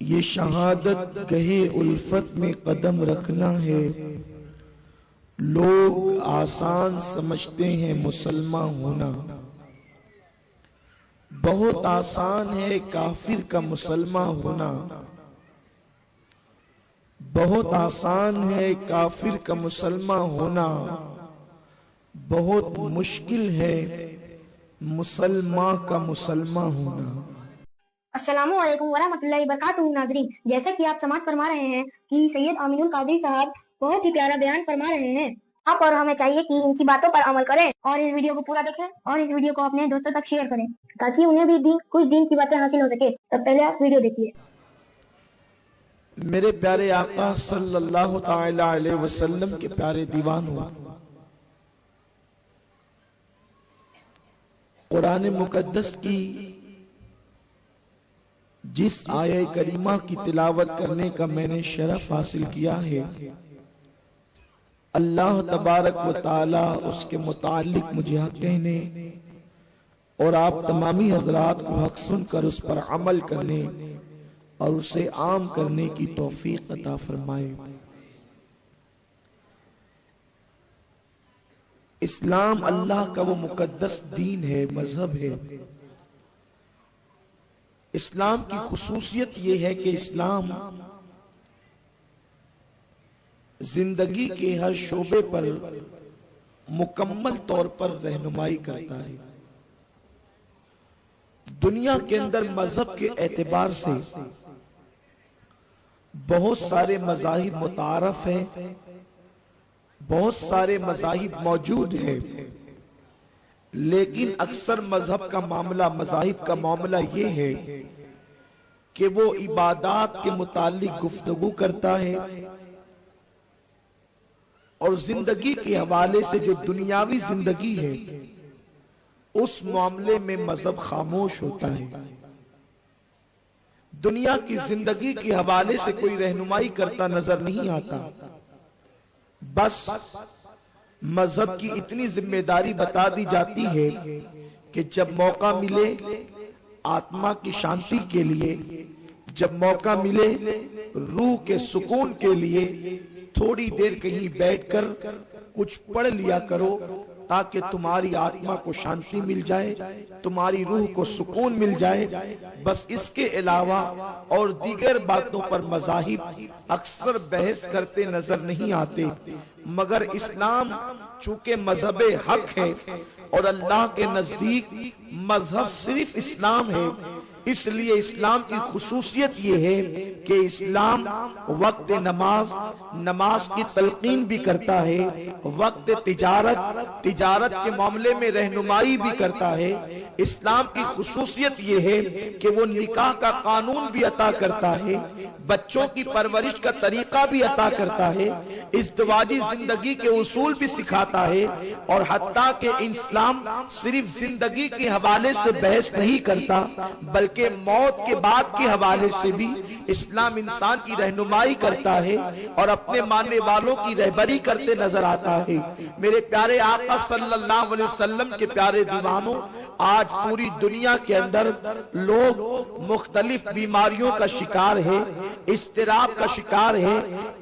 یہ شہادت گہے الفت میں قدم رکھنا ہے۔ لوگ آسان سمجھتے ہیں مسلمان ہونا، بہت آسان ہے کافر کا مسلمان ہونا، بہت آسان ہے کافر کا مسلمان ہونا، بہت مشکل ہے مسلمان کا مسلمان ہونا۔ السلام علیکم ورحمۃ اللہ وبرکاتہ۔ ناظرین، جیسا کہ آپ سماعت فرما رہے ہیں کہ سید امین القادری صاحب بہت ہی پیارا بیان فرما رہے ہیں، آپ اور ہمیں چاہیے کہ ان کی باتوں پر عمل کریں اور اس ویڈیو کو پورا دیکھیں اور اس ویڈیو کو اپنے دوستوں تک شیئر کریں تاکہ انہیں بھی کچھ دین کی باتیں حاصل ہو سکے۔ تب پہلے آپ ویڈیو دیکھیے۔ میرے پیارے آقا صلی اللہ تعالی علیہ وسلم کے پیارے دیوانوں، قرآن مقدس کی جس آیہ کریمہ کی تلاوت کرنے کا میں نے شرف حاصل کیا ہے، اللہ تبارک و تعالی اس کے متعلق مجھے حق کہنے اور آپ تمامی حضرات کو حق سن کر اس پر عمل کرنے اور اسے عام کرنے کی توفیق عطا فرمائے۔ اسلام اللہ کا وہ مقدس دین ہے، مذہب ہے۔ اسلام کی خصوصیت یہ ہے کہ اسلام زندگی کے ہر شعبے پر مکمل طور پر رہنمائی کرتا ہے۔ دنیا کے اندر مذہب کے اعتبار سے بہت سارے مذاہب متعارف ہیں، بہت سارے مذاہب موجود ہیں، لیکن اکثر مذہب کا معاملہ، مذاہب کا معاملہ یہ ہے کہ وہ عبادات کے متعلق گفتگو کرتا ہے اور زندگی کے حوالے سے جو دنیاوی زندگی ہے اس معاملے میں مذہب خاموش ہوتا ہے۔ دنیا کی زندگی کے حوالے سے کوئی رہنمائی کرتا نظر نہیں آتا، بس مذہب کی اتنی ذمہ داری بتا دی جاتی ہے کہ جب موقع ملے آتما کی شانتی کے لیے، جب موقع ملے روح کے سکون کے لیے، تھوڑی دیر کہیں بیٹھ کر کچھ پڑھ لیا کرو تاکہ تمہاری آتما کو شانتی مل جائے، تمہاری روح کو سکون مل جائے۔ بس اس کے علاوہ اور دیگر باتوں پر مذاہب اکثر بحث کرتے نظر نہیں آتے، مگر اسلام چونکہ مذہب حق ہے اور اللہ کے نزدیک مذہب صرف اسلام ہے، اس لیے اسلام کی خصوصیت یہ ہے کہ اسلام وقت نماز کی تلقین بھی کرتا ہے، وقت تجارت کے معاملے میں رہنمائی بھی کرتا ہے۔ اسلام کی خصوصیت یہ ہے کہ وہ نکاح کا قانون بھی عطا کرتا ہے، بچوں کی پرورش کا طریقہ بھی عطا کرتا ہے، ازدواجی زندگی کے اصول بھی سکھاتا ہے، اور حتیٰ کہ اسلام صرف زندگی کے حوالے سے بحث نہیں کرتا بلکہ موت کے بعد کے حوالے سے بھی اسلام انسان کی رہنمائی کرتا ہے اور اپنے ماننے والوں کی رہبری کرتے نظر آتا ہے۔ میرے پیارے آقا صلی اللہ علیہ وسلم کے پیارے دیوانوں، آج پوری دنیا کے اندر لوگ مختلف بیماریوں کا شکار ہے، اضطراب کا شکار ہے،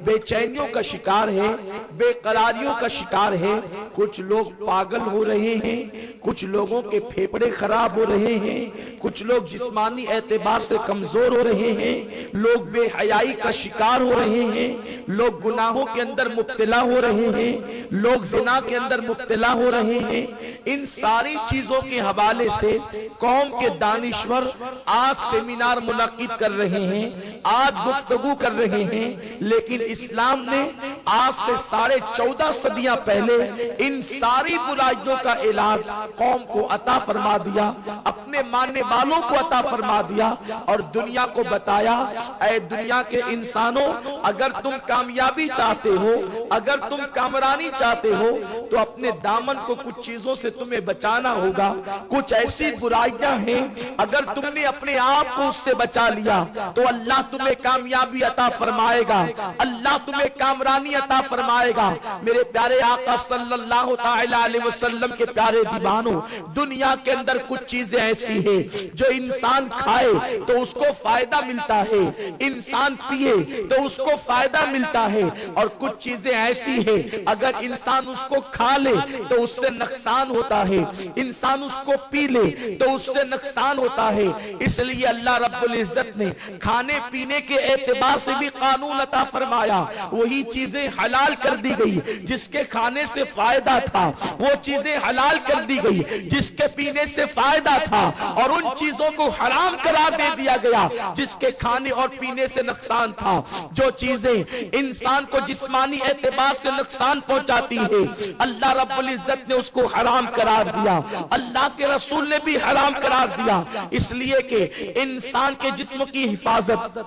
بے چینیوں کا شکار ہے، بے قراریوں کا شکار ہے۔ کچھ لوگ پاگل ہو رہے ہیں، کچھ لوگوں کے پھیپھڑے خراب ہو رہے ہیں، کچھ لوگ جسمانی اعتبار سے کمزور ہو رہے ہیں، لوگ بے حیائی کا شکار ہو رہے ہیں، لوگ گناہوں کے اندر مبتلا ہو رہے ہیں، لوگ زنا کے اندر مبتلا ہو رہے ہیں۔ ان ساری چیزوں کے حوالے سے قوم کے دانشور آج سیمینار منعقد کر رہے ہیں، آج گفتگو کر رہے ہیں، لیکن اسلام نے آج سے 14.5 صدیاں پہلے ان ساری برائیوں کا علاج قوم کو عطا فرما دیا، اپنے ماننے والوں کو عطا فرما دیا اور دنیا کو بتایا، اے دنیا کے انسانوں، اگر تم کامیابی چاہتے ہو، اگر تم کامرانی چاہتے ہو تو اپنے دامن کو کچھ چیزوں سے تمہیں بچانا ہوگا۔ کچھ ایسی برائیاں ہیں اگر تم نے اپنے آپ کو اس سے بچا لیا تو اللہ تمہیں کامیابی عطا فرمائے گا، اللہ تمہیں کامرانی عطا فرمائے گا۔ میرے پیارے آقا صلی اللہ تعالی علیہ وسلم کے پیارے دیوانوں، دنیا کے اندر کچھ چیزیں ایسی ہیں جو انسان کھائے تو اس کو فائدہ ملتا ہے، ہے انسان پیے تو اس کو فائدہ ملتا ہے، اور کچھ چیزیں ایسی ہیں اگر انسان اس کو کھا لے تو اس سے نقصان ہوتا ہے، انسان اس کو پی لے تو اس سے نقصان ہوتا ہے۔ اس لیے اللہ رب العزت نے کھانے پینے کے اعتبار سے بھی قانون عطا فرمایا، وہی چیزیں حلال کر دی گئی جس کے کھانے سے فائدہ تھا، وہ چیزیں حلال کر دی گئی جس کے پینے سے فائدہ تھا، اور ان چیزوں کو حرام قرار دے دیا گیا جس کے کھانے اور پینے سے نقصان تھا۔ جو چیزیں انسان کو جسمانی اعتبار سے نقصان پہنچاتی ہے اللہ رب العزت نے اس کو حرام قرار دیا، اللہ کے رسول نے بھی حرام قرار دیا، اس لیے کہ انسان کے جسم کی حفاظت،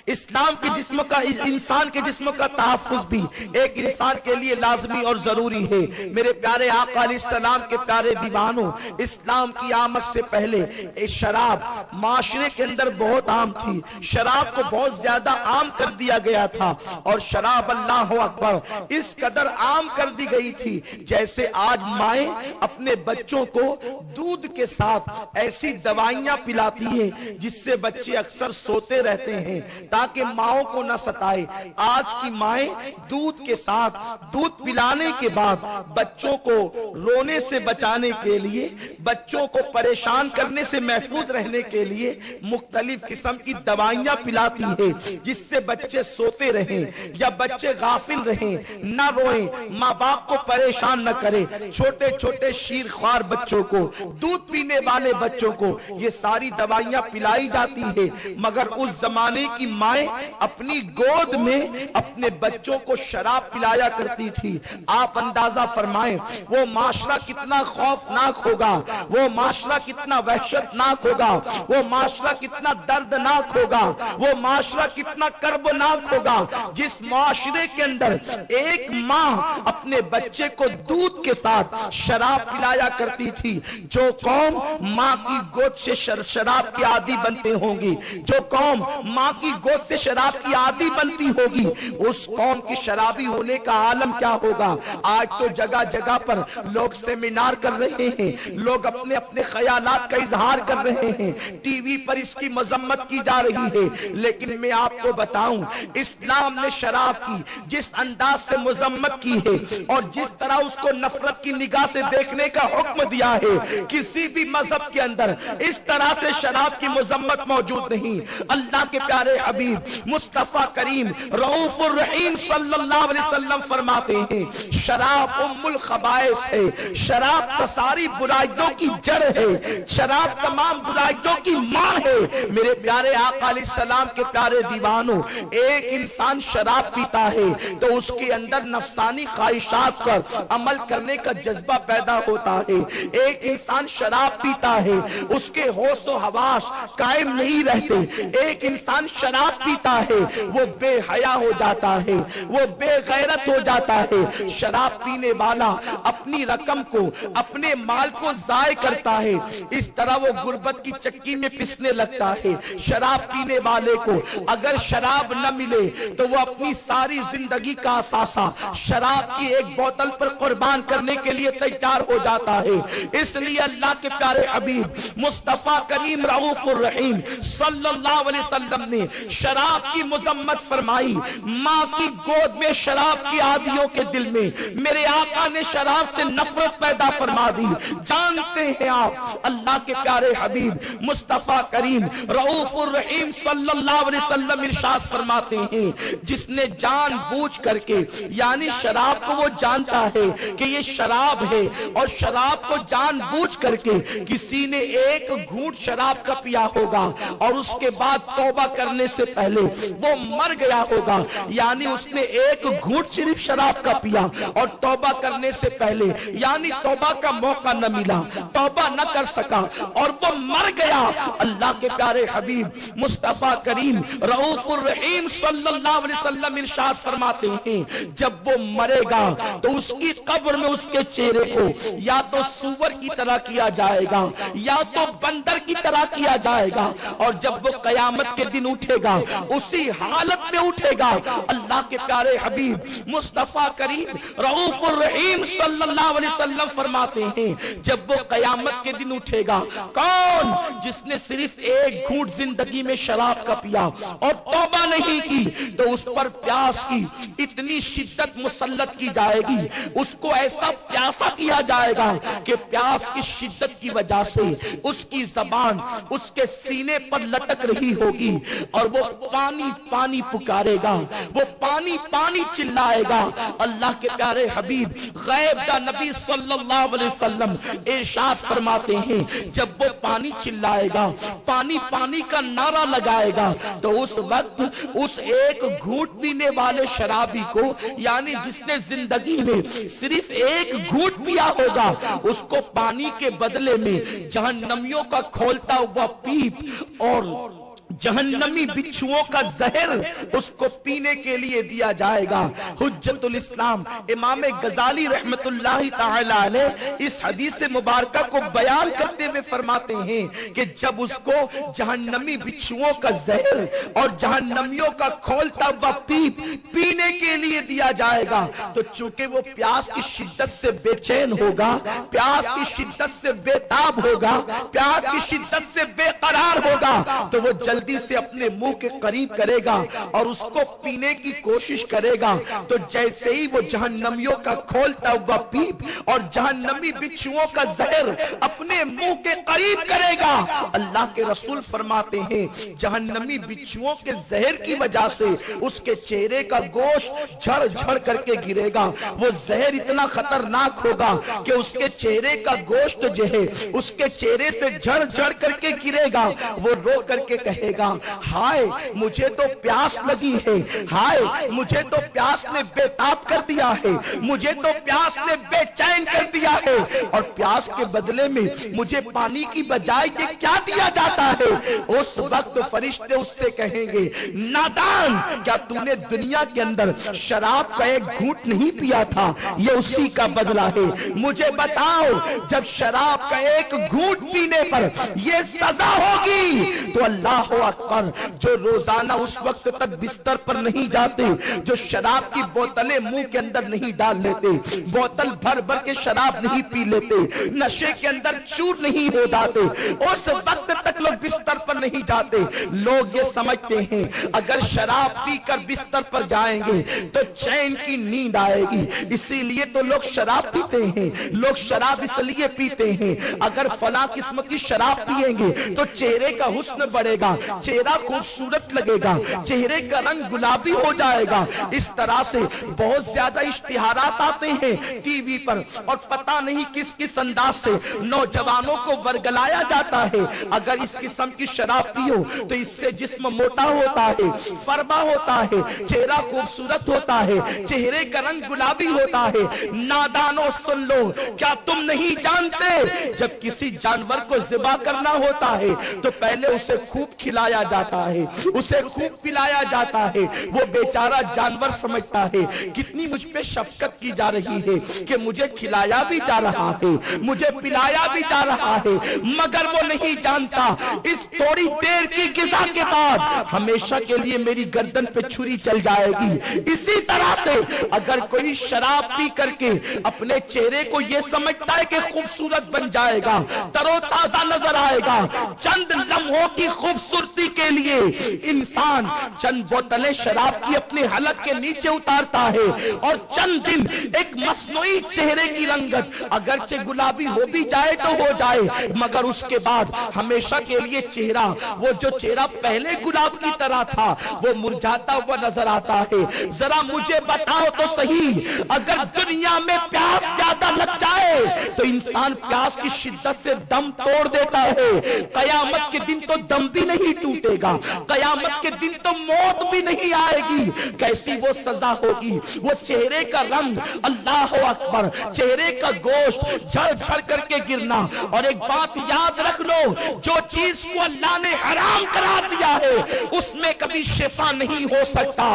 اسلام کے جسم کا، انسان کے جسم کا تحفظ بھی ایک انسان کے لیے لازمی اور ضروری ہے۔ میرے پیارے آقا علیہ السلام کے پیارے دیوانوں، اسلام کی آمد سے پہلے شراب معاشرے کے اندر بہت عام تھی، شراب کو بہت زیادہ عام کر دیا گیا تھا، اور شراب اللہ اکبر اس قدر عام کر دی گئی تھی جیسے آج مائیں اپنے بچوں کو دودھ کے ساتھ ایسی دوائیاں پلاتی ہیں جس سے بچے اکثر سوتے رہتے ہیں تاکہ ماؤں کو نہ ستائے۔ آج کی مائیں دودھ کے ساتھ دودھ پلانے کے بعد بچوں کو رونے سے بچانے کے لیے، بچوں کو پریشان کرنے سے محفوظ رہنے کے لیے مختلف قسم کی دوائیاں پلاتی ہے جس سے بچے سوتے رہیں یا بچے غافل رہیں، نہ روئیں، ماں باپ کو پریشان نہ کرے۔ چھوٹے چھوٹے شیر خوار بچوں کو، دودھ پینے والے بچوں کو یہ ساری دوائیاں پلائی جاتی ہے، مگر اس زمانے کی مائیں اپنی گود میں اپنے بچوں کو شراب پلایا کرتی تھی۔ آپ اندازہ فرمائیں وہ معاشرہ کتنا خوفناک ہوگا، وہ معاشرہ کتنا وحشتناک ہوگا، وہ معاشرہ کتنا دردناک ہوگا، وہ معاشرہ کتنا کربناک ہوگا جس معاشرے کے اندر ایک ماں اپنے بچے کو دودھ کے ساتھ شراب پلایا کرتی تھی۔ جو قوم ماں کی گود سے شراب کی عادی بنتے ہوں گی، جو قوم ماں کی گود سے شراب کی عادی بنتی ہوگی، اس قوم کی شرابی ہونے کا عالم کیا ہوگا۔ آج تو جگہ جگہ پر لوگ سیمینار کر رہے ہیں، لوگ اپنے اپنے خیالات کا اظہار کر رہے ہیں، ٹی وی پر اس کی مذمت کی جا رہی ہے، لیکن میں آپ کو بتاؤں اسلام نے شراب کی جس انداز سے مذمت کی ہے اور جس طرح اس کو نفرت کی نگاہ سے دیکھنے کا حکم دیا ہے، کسی بھی مذہب کے اندر اس طرح سے شراب کی مذمت موجود نہیں۔ اللہ کے پیارے حبیب مصطفیٰ کریم رؤوف الرحیم صلی اللہ علیہ وسلم فرماتے ہیں شراب ام الخبائث ہے، شراب ساری برائیوں کی جڑ ہے، شراب تمام برائیوں کی ماں ہے۔ میرے پیارے آقا علیہ السلام کے پیارے دیوانوں، ایک انسان شراب پیتا ہے تو اس کے اندر نفسانی خواہشات پر عمل کرنے کا جذبہ پیدا ہوتا ہے۔ ایک انسان شراب پیتا ہے اس کے ہوش و حواس قائم نہیں رہتے۔ ایک انسان شراب پیتا ہے وہ بے حیا ہو جاتا ہے، وہ بے غیرت ہو جاتا ہے۔ شراب پینے والا اپنی رقم کو، اپنے مال کو ضائع کرتا ہے، اس طرح وہ غربت کی چکی میں پسنے لگتا ہے۔ شراب پینے والے کو اگر شراب نہ ملے تو وہ اپنی ساری زندگی کا اثاثہ شراب کی ایک بوتل پر قربان کرنے کے لیے تیار ہو جاتا ہے۔ اس لیے اللہ کے پیارے حبیب مصطفیٰ کریم رؤوف الرحیم صلی اللہ علیہ وسلم نے شراب کی مذمت فرمائی۔ ماں کی گود میں شراب کی عادیوں کے دل میں میرے آقا نے شراب سے نفرت پیدا فرما دی۔ جانتے ہیں آپ اللہ کے پیارے حبیب مصطفیٰ کریم رؤوف الرحیم صلی اللہ علیہ وسلم ارشاد فرماتے ہیں جس نے جان بوجھ کر کے، یعنی شراب کو وہ جانتا ہے کہ یہ شراب ہے اور شراب کو جان بوجھ کر کے کسی نے ایک گھونٹ شراب کا پیا ہوگا اور اس کے بعد توبہ کرنے سے پہلے وہ مر گیا ہوگا، یعنی اس نے ایک گھونٹ صرف شراب کا پیا اور توبہ کرنے سے پہلے یعنی توبہ کا موقع نہ ملا، توبہ نہ کر سکا اور وہ مر گیا۔ اللہ کے پیارے حبیب مصطفیٰ کریم رؤوف الرحیم صلی اللہ علیہ وسلم ارشاد فرماتے ہیں جب وہ مرے گا تو اس کی قبر میں اس کے چہرے کو یا تو سور کی طرح کیا جائے گا یا تو بندر کی طرح کیا جائے گا، اور جب وہ قیامت کے دن اٹھے گا اسی حالت میں اٹھے گا۔ اللہ کے پیارے حبیب مصطفیٰ کریم رؤوف الرحیم صلی اللہ علیہ وسلم فرماتے ہیں جب وہ قیامت کے دن اٹھے گا، کون؟ جس نے صرف ایک گھونٹ زندگی میں شراب شراب کا پیا اور توبہ نہیں کی تو اس پر پیاس کی اتنی شدت مسلط کی جائے گی، اس کو ایسا پیاسا کیا جائے گا کہ پیاس کی شدت کی وجہ سے اس کی زبان اس کے سینے پر لٹک رہی ہوگی اور وہ پانی پانی پکارے گا، وہ پانی پانی چلائے گا۔ اللہ کے پیارے حبیب غیب دا نبی صلی اللہ علیہ وسلم ارشاد فرماتے ہیں جب وہ پانی چلائے گا، پانی پانی کا نعرہ لگائے گا تو اس وقت اس ایک گھونٹ پینے والے شرابی کو، یعنی جس نے زندگی میں صرف ایک گھونٹ پیا ہوگا، اس کو پانی کے بدلے میں جہنمیوں کا کھولتا ہوا پیپ اور جہنمی بچھوؤں کا زہر اس کو پینے کے لیے دیا جائے گا۔ حجت الاسلام امام غزالی رحمت اللہ تعالی علیہ اس حدیث مبارکہ کو بیان کرتے ہوئے فرماتے ہیں کہ جب اس کو جہنمی بچھوؤں کا زہر اور جہنمیوں کا کھولتا ہوا پیپ پینے کے لیے دیا جائے گا تو چونکہ وہ پیاس کی شدت سے بے چین ہوگا، پیاس کی شدت سے بے تاب ہوگا، پیاس کی شدت سے بے قرار ہوگا تو وہ جلدی سے اپنے منہ کے قریب کرے گا اور اس کو پینے کی کوشش کرے گا تو جیسے ہی وہ جہنمیوں کا کھولتا ہوا پیپ اور جہنمی بچھوؤں کا زہر اپنے منہ کے قریب کرے گا، اللہ کے رسول فرماتے ہیں جہنمی بچھوؤں کے زہر کی وجہ سے اس کے چہرے کا گوشت جھڑ جھڑ کر کے گرے گا۔ وہ زہر اتنا خطرناک ہوگا کہ اس کے چہرے کا گوشت جو ہے اس کے چہرے سے جھڑ جھڑ کر کے گرے گا۔ وہ رو کر کے کہے گا ہائے مجھے تو پیاس لگی ہے، ہائے مجھے تو پیاس نے بے تاب کر دیا ہے، مجھے تو پیاس نے بے چین کر دیا ہے اور پیاس کے بدلے میں مجھے پانی کی بجائے یہ کیا دیا جاتا ہے۔ اس وقت فرشتے اس سے کہیں گے نادان، کیا تو نے دنیا کے اندر شراب کا ایک گھونٹ نہیں پیا تھا؟ یہ اسی کا بدلہ ہے۔ مجھے بتاؤ جب شراب کا ایک گھونٹ پینے پر یہ سزا ہوگی تو اللہ اکبر، جو روزانہ اس وقت تک بستر پر نہیں جاتے، جو شراب کی بوتلیں منہ کے اندر نہیں ڈال لیتے، بوتل بھر بھر کے شراب نہیں پی لیتے، نشے کے اندر چور نہیں ہو جاتے، اس وقت تک لوگ بستر پر نہیں جاتے، لوگ یہ سمجھتے ہیں اگر شراب پی کر بستر پر جائیں گے تو چین کی نیند آئے گی، اسی لیے تو لوگ شراب پیتے ہیں۔ لوگ شراب اس لیے پیتے ہیں اگر فلاں قسم کی شراب پیئیں گے تو چہرے کا حسن بڑھے گا، چہرہ خوبصورت لگے گا، چہرے کا رنگ گلابی ہو جائے گا۔ اس طرح سے بہت زیادہ اشتہارات آتے ہیں ٹی وی پر اور پتہ نہیں کس کس انداز سے نوجوانوں کو ورگلایا جاتا ہے اگر اس قسم کی شراب پیو تو اس سے جسم موٹا ہوتا ہے، فربا ہوتا ہے، چہرہ خوبصورت ہوتا ہے، چہرے کا رنگ گلابی ہوتا ہے۔ نادانوں سن لو، کیا تم نہیں جانتے جب کسی جانور کو ذبح کرنا ہوتا ہے تو پہلے اسے خوب کھلایا جاتا ہے، اسے خوب پلایا جاتا ہے۔ وہ بیچارہ جانور سمجھتا ہے کتنی مجھ پہ شفقت کی جا رہی ہے کہ مجھے کھلایا بھی جا رہا ہے، مجھے پلایا بھی جا رہا ہے، مگر وہ نہیں جانتا اس تھوڑی دیر کی غذا کے بعد ہمیشہ کے لیے میری گردن پہ چھری چل جائے گی۔ اسی طرح سے اگر کوئی شراب پی کر کے اپنے چہرے کو یہ سمجھتا ہے کہ خوبصورت بن جائے گا، تر و تازہ نظر آئے گا، چند لمحوں کی خوبصورتی کے لیے انسان چند بوتلیں شراب کی اپنے حلق کے نیچے اتارتا ہے اور چند دن ایک مصنوعی چہرے کی رنگت اگرچہ گلابی ہو بھی جائے تو ہو جائے مگر اس کے بعد ہمیشہ کے لیے چہرہ، وہ جو چہرہ پہلے گلاب کی طرح تھا وہ مرجھاتا ہوا نظر آتا ہے۔ ذرا مجھے بتاؤ تو صحیح، اگر دنیا میں پیاس زیادہ لگ جائے تو انسان پیاس کی شدت سے دم توڑ دیتا ہے، قیامت کے دن تو دم بھی نہیں ٹوٹے گا، قیامت کے دن تو موت بھی نہیں آئے گی۔ کیسی وہ سزا ہوگی، وہ چہرے کا رنگ، اللہ اکبر، چہرے کا گوشت جھڑ جھڑ کر کے گرنا۔ اور ایک بات یاد رکھ لو، جو چیز کو اللہ نے حرام کرا دیا ہے اس میں کبھی شفا نہیں ہو سکتا،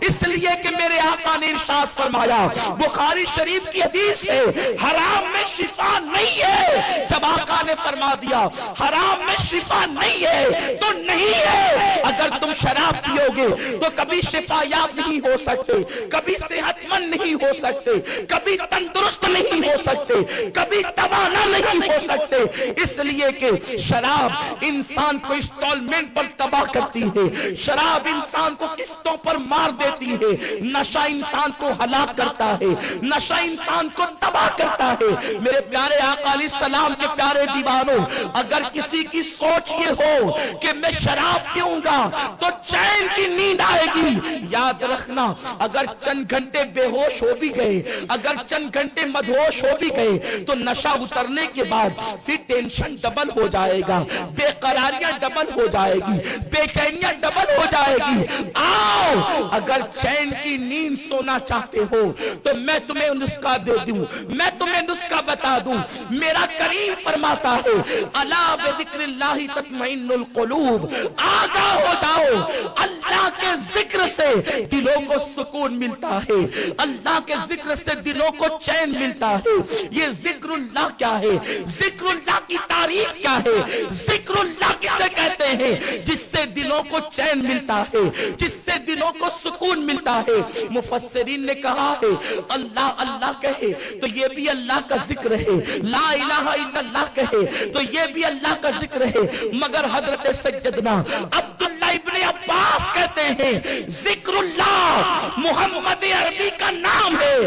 اس لیے کہ میرے آقا نے ارشاد فرمایا، بخاری شریف کی حدیث ہے، حرام میں شفا نہیں ہے۔ جب آقا نے فرما دیا حرام میں شفا نہیں ہے تو نہیں نہیں ہے. اگر تم شراب پیو گے تو کبھی شفا یاب نہیں ہو سکتے, کبھی صحت مند نہیں ہو سکتے, کبھی تندرست نہیں ہو سکتے, کبھی توانا نہیں ہو سکتے. اس لیے کہ شراب انسان کو انسٹالمنٹ پر تباہ کرتی ہے, شراب انسان کو قسطوں پر مار دیتی ہے, نشہ انسان کو ہلاک کرتا ہے, نشہ انسان کو تباہ کرتا ہے. میرے پیارے آقا علیہ السلام کے پیارے دیوانوں, اگر کسی کی سوچ یہ ہو کہ میں شراب پیوں گا تو چین کی نیند آئے گی, یاد رکھنا اگر چند گھنٹے بے ہوش ہو بھی گئے, اگر چند گھنٹے مدہوش ہو بھی گئے تو نشہ اترنے کے بعد پھر ٹینشن ڈبل ہو جائے گا, بے قراریاں ڈبل ہو جائے گی, بے چینیاں ڈبل ہو جائے گی. آؤ اگر چین کی نیند سونا چاہتے ہو تو میں تمہیں نسخہ دے دوں, میں تمہیں نسخہ بتا دوں. میرا کریم فرماتا ہے الا بذکر اللہ تطمئن القلوب, آگاہ ہو جاؤ, اللہ کے ذکر سے دلوں کو سکون ملتا ہے, اللہ کے ذکر سے دلوں کو چین ملتا ہے. یہ ذکر اللہ کیا ہے, ذکر اللہ کی تعریف کیا ہے, ذکر اللہ کسے کہتے ہیں جس سے دلوں کو چین ملتا ہے, جس سے دلوں کو سکون ملتا ہے. مفسرین نے کہا ہے اللہ اللہ کہے تو یہ بھی اللہ کا ذکر ہے, لا الہ الا اللہ کہے تو یہ بھی اللہ کا ذکر ہے. مگر حضرت سیدنا عبداللہ ابن عباس کہتے ہیں ذکر اللہ محمد عربی کا نام ہے,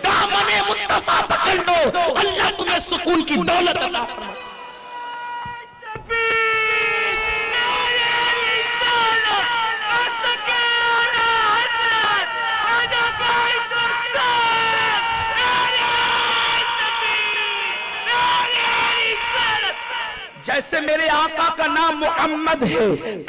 دامن مصطفیٰ پکڑ لو, اللہ تمہیں سکون کی دولت عطا فرمائے. جیسے میرے آقا کا نام محمد ہے,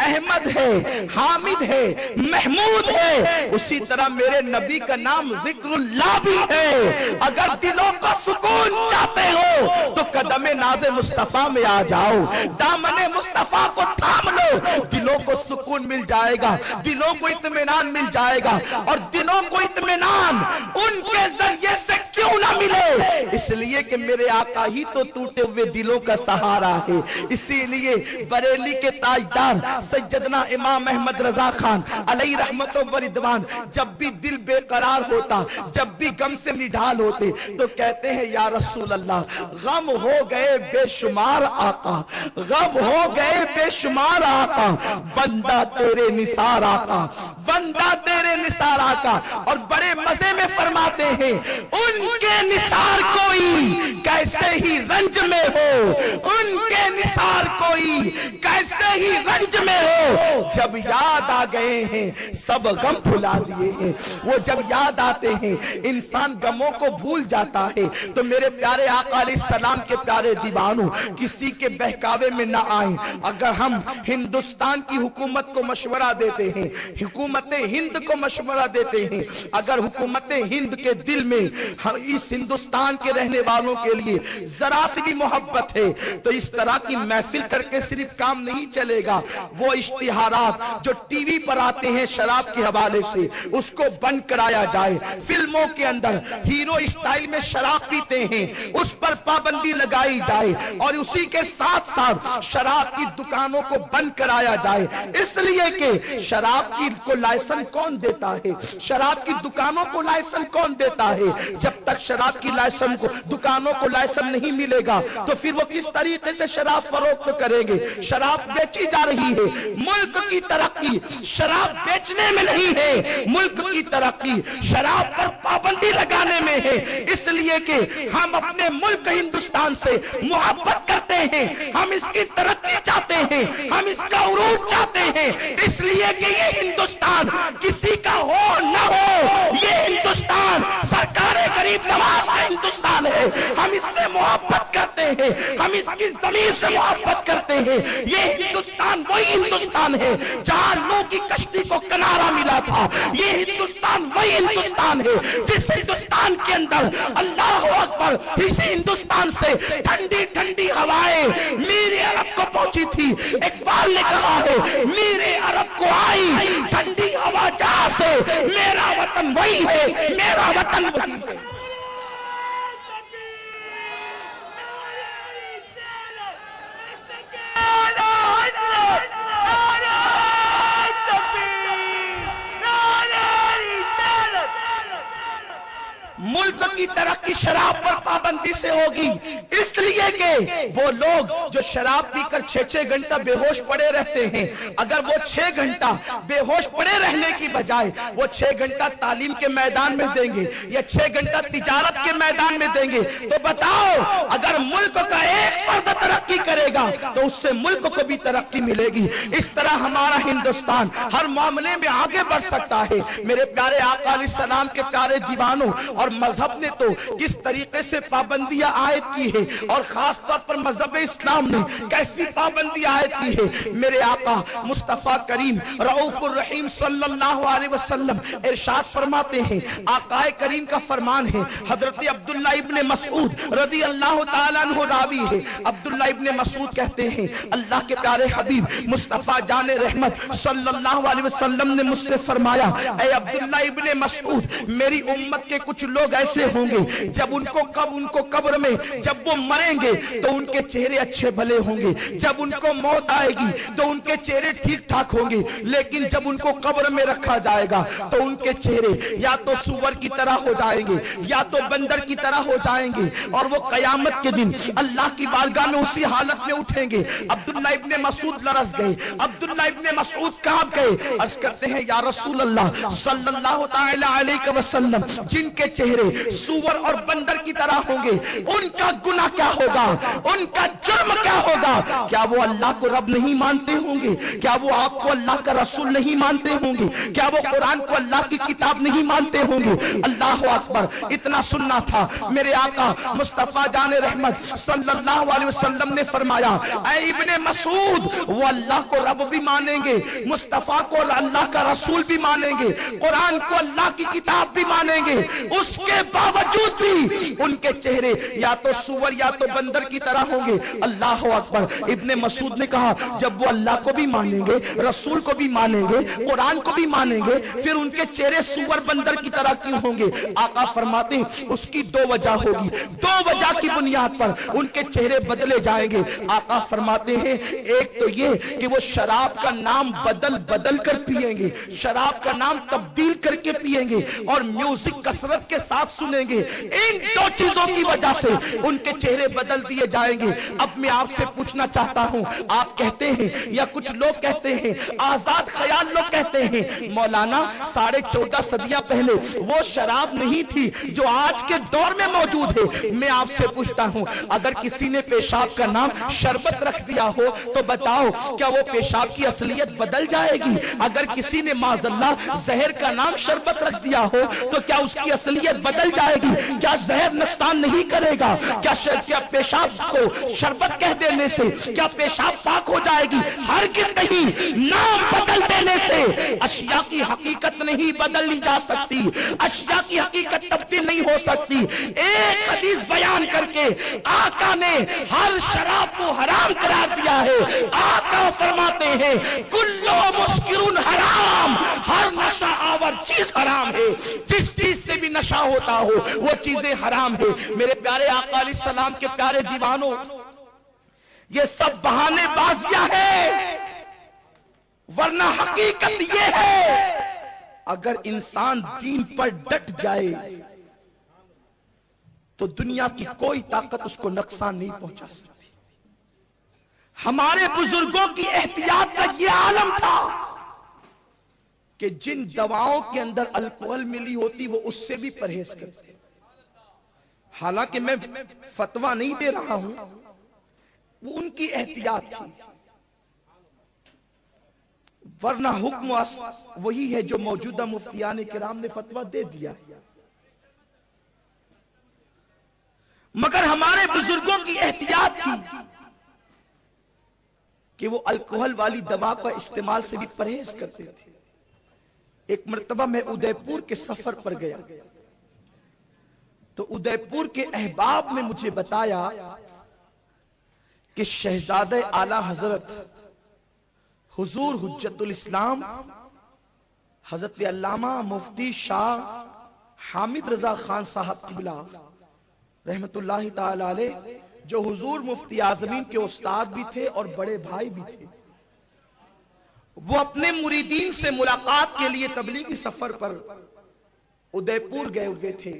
احمد ہے, حامد ہے, محمود ہے, اسی طرح میرے نبی کا نام ذکر اللہ بھی ہے. اگر دلوں کا سکون چاہتے ہو تو قدم ناز مصطفیٰ میں آ جاؤ, دامن مصطفیٰ کو تھام لو, دلوں کو سکون مل جائے گا, دلوں کو اطمینان مل جائے گا. اور دلوں کو اطمینان ان کے ذریعے سے کیوں نہ ملے, اس لیے کہ میرے آقا ہی تو ٹوٹے ہوئے دلوں کا سہارا ہے. اسی لیے بریلی کے تاجدار سیدنا امام احمد رضا خان علیہ رحمت و رضوان جب بھی دل بے قرار ہوتا, جب بھی غم سے نڈھال ہوتے تو کہتے ہیں یا رسول اللہ غم ہو گئے بے شمار آقا, غم ہو گئے بے شمار آقا, بندہ تیرے نثار آقا, بندہ تیرے نثار آقا. اور بڑے مزے میں فرماتے ہیں ان کے نثار کوئی کیسے ہی رنج میں ہو, ان کے نثار کوئی کیسے ہی رنج میں ہو, جب یاد آ گئے ہیں سب غم بھلا دیے ہیں. وہ جب یاد آتے ہیں انسان غموں کو بھول جاتا ہے. تو میرے پیارے آقا علیہ السلام کے پیارے دیوانوں, کسی کے بہکاوے میں نہ آئیں. اگر ہم ہندوستان کی حکومت کو مشورہ دیتے ہیں, حکومت ہند کو مشورہ دیتے ہیں, اگر حکومت ہند کے دل میں اس ہندوستان کے رہنے والوں کے لیے ذرا سی بھی محبت ہے تو اس طرح کی محفل کر کے صرف کام نہیں چلے گا. وہ اشتہارات جو ٹی وی پر آتے ہیں شراب کے حوالے سے اس کو بند کرایا جائے. فلموں کے اندر ہیرو اسٹائل میں شراب پیتے ہیں اس پر پابندی لگائی جائے, اور اسی کے ساتھ ساتھ شراب کی دکانوں کو بند کرایا جائے. اس لیے کہ شراب کی کو لائسنس کون دیتا ہے, شراب کی دکانوں کو لائسنس کون دیتا ہے. جب تک شراب کی لائسنس کو دکانوں کو لائسنس نہیں ملے گا تو پھر وہ کس طریقے سے شراب فروخت کریں گے. شراب بیچی جا رہی ہے, ملک کی ترقی شراب بیچنے میں نہیں ہے, ملک کی ترقی شراب پر پابندی لگانے میں ہے. اس لیے کہ ہم اپنے ملک ہندوستان سے محبت کرتے ہیں, ہم اس کی ترقی چاہتے ہیں, ہم اس کا عروج چاہتے ہیں. اس لیے کہ یہ ہندوستان کسی کا ہو نہ ہو, یہ ہندوستان سرکار غریب نواز کا ہندوستان ہے. ہم اس سے محبت کرتے ہیں, ہم اس کی زمین سے محبت کرتے ہیں. یہ ہندوستان وہی ہندوستان ہے جہاں نوح کی کشتی کو کنارہ ملا تھا. یہ ہندوستان وہی ہندوستان ہے جس ہندوستان کے اندر اللہ اکبر, اسی ہندوستان سے ٹھنڈی ٹھنڈی ہوائیں میرے عرب کو پہنچی تھی. اقبال نے کہا ہے میرے عرب کو آئی ٹھنڈی ہوا جہاں سے, میرا وطن وہی ہے, میرا وطن وہی ہے. ملک کی ترقی شراب پر پابندی سے ہوگی، اس لیے کہ وہ لوگ جو شراب پی کر 6 گھنٹہ بے ہوش پڑے رہتے ہیں، اگر وہ 6 گھنٹہ بے ہوش پڑے رہنے کی بجائے وہ 6 گھنٹہ تعلیم کے میدان میں دیں گے یا 6 گھنٹہ تجارت کے میدان میں دیں گے، تو بتاؤ اگر ملک کا ایک فرد ترقی کرے گا تو اس سے ملک کو بھی ترقی ملے گی۔ اس طرح ہمارا ہندوستان ہر معاملے میں آگے بڑھ سکتا ہے۔ میرے پیارے آقا علیہ السلام کے پیارے دیوانوں، اور مذہب نے تو کس طریقے سے پابندیاں عائد کی ہے، اور خاص طور پر مذہب اسلام نے کیسی پابندی عائد کی ہے۔ میرے آقا مصطفیٰ کریم رؤوف الرحیم صلی اللہ علیہ وسلم ارشاد فرماتے ہیں، آقا کریم کا فرمان ہے، حضرت عبداللہ ابن مسعود رضی اللہ تعالیٰ عنہ راوی ہے، عبداللہ ابن مسعود کہتے ہیں اللہ کے پیارے حبیب مصطفیٰ جان رحمت صلی اللہ علیہ وسلم نے مجھ سے فرمایا، اے عبداللہ ابن مسعود، میری امت کے کچھ لوگ ایسے ہوں گے جب ان کو قبر میں جب وہ مریں گے تو ان کے چہرے اچھے بھلے ہوں گے، جب ان کو موت آئے گی تو ان کے چہرے ٹھیک ٹھاک ہوں گے، لیکن جب ان کو قبر میں رکھا جائے گا تو ان کے چہرے یا تو سور کی طرح ہو جائیں گے یا تو بندر کی طرح ہو جائیں گے، اور وہ قیامت کے دن اللہ کی بارگاہ میں اسی حالت میں اٹھیں گے۔ عبداللہ ابن مسعود لرز گئے، عبداللہ ابن مسعود کانپ گئے، عرض کرتے ہیں یا رسول اللہ صلی اللہ تعالی علیہ وسلم، جن کے چہرے سور اور بندر کی طرح ہوں گے ان کا گناہ کیا ہوگا، ان کا جرم کیا ہوگا؟ کیا وہ اللہ کو رب نہیں مانتے ہوں گے؟ کیا وہ آپ کو اللہ کا رسول نہیں مانتے ہوں گے؟ کیا وہ قرآن کو اللہ کی کتاب نہیں مانتے ہوں گے؟ اللہ اکبر، اتنا سننا تھا۔ میرے آقا مصطفیٰ جان رحمت صلی اللہ علیہ وسلم نے فرمایا، اے ابن مسعود، وہ اللہ کو رب بھی مانیں گے، مصطفیٰ کو اللہ کا رسول بھی مانیں گے، قرآن کو اللہ کی کتاب بھی مانیں گے، اس کے باوجود بھی ان کے چہرے یا تو سور یا تو بندر کی طرح ہوں گے۔ اللہ اکبر۔ ابن مسعود نے کہا جب وہ اللہ کو بھی مانیں گے، رسول کو بھی مانیں گے، قرآن کو بھی مانیں گے، پھر ان کے چہرے سور بندر کی طرح کیوں ہوں گے؟ آقا فرماتے ہیں اس کی 2 وجہ ہوگی، 2 وجہ کی بنیاد پر ان کے چہرے بدلے جائیں گے۔ آقا فرماتے ہیں ایک تو یہ کہ وہ شراب کا نام بدل کر پیئیں گے، شراب کا نام تبدیل کر کے پیئیں گے، اور میوزک کثرت کے ساتھ سنیں گے۔ ان 2 چیزوں کی وجہ سے ان کے چہرے بدل دیے جائیں گے۔ اب میں آپ سے پوچھنا چاہتا ہوں، آپ کہتے ہیں یا کچھ لوگ کہتے ہیں، آزاد خیال لوگ کہتے ہیں، مولانا 14.5 صدیاں پہلے وہ شراب نہیں تھی جو آج کے دور میں موجود ہے۔ میں آپ سے پوچھتا ہوں، اگر کسی نے پیشاب کا نام شربت رکھ دیا ہو تو بتاؤ کیا وہ پیشاب کی اصلیت بدل جائے گی؟ اگر کسی نے معاذ اللہ زہر کا نام شربت رکھ دیا ہو تو کیا اس کی اصلیت بدل جائے گی؟ کیا زہر نقصان نہیں کرے گا؟ کیا پیشاب کو شربت کہہ دینے سے کیا پیشاب پاک ہو جائے گی؟ ہرگز نہیں۔ نام بدل دینے سے اشیاء کی حقیقت نہیں بدلی جا سکتی، اشیاء کی حقیقت تبدیل نہیں ہو سکتی۔ ایک حدیث بیان کر کے آقا نے ہر شراب کو حرام قرار دیا ہے۔ آقا فرماتے ہیں کلو مسکرون حرام، ہر نشہ آور چیز حرام ہے، جس چیز سے بھی نشہ ہوتا ہو وہ چیزیں حرام ہے۔ میرے پیارے آقا علیہ السلام کے پیارے دیوانوں، یہ سب بہانے بازیاں ہیں، ورنہ حقیقت یہ ہے اگر انسان دین پر ڈٹ جائے تو دنیا کی کوئی طاقت اس کو نقصان نہیں پہنچا سکتی۔ ہمارے بزرگوں کی احتیاط کا یہ عالم تھا کہ جن دواؤں کے اندر الکوہل ملی ہوتی وہ اس سے بھی پرہیز کرتے۔ حالانکہ میں فتویٰ نہیں دے رہا ہوں، وہ ان کی احتیاط تھی، ورنہ حکم وہی ہے جو موجودہ مفتیان کرام نے فتویٰ دے دیا۔ مگر ہمارے بزرگوں کی احتیاط تھی کہ وہ الکوہل والی دوا کا استعمال سے بھی پرہیز کرتے تھے۔ ایک مرتبہ میں ادے پور کے سفر پر گیا تو ادے پور کے احباب نے مجھے بتایا کہ شہزادہ اعلی حضرت حضور حجت الاسلام حضرت علامہ مفتی شاہ حامد رضا خان صاحب قبلہ رحمت اللہ تعالی علیہ، جو حضور مفتی اعظمین کے استاد بھی تھے اور بڑے بھائی بھی تھے، وہ اپنے مریدین سے ملاقات کے لیے تبلیغی سفر پر ادے پور گئے ہوئے تھے۔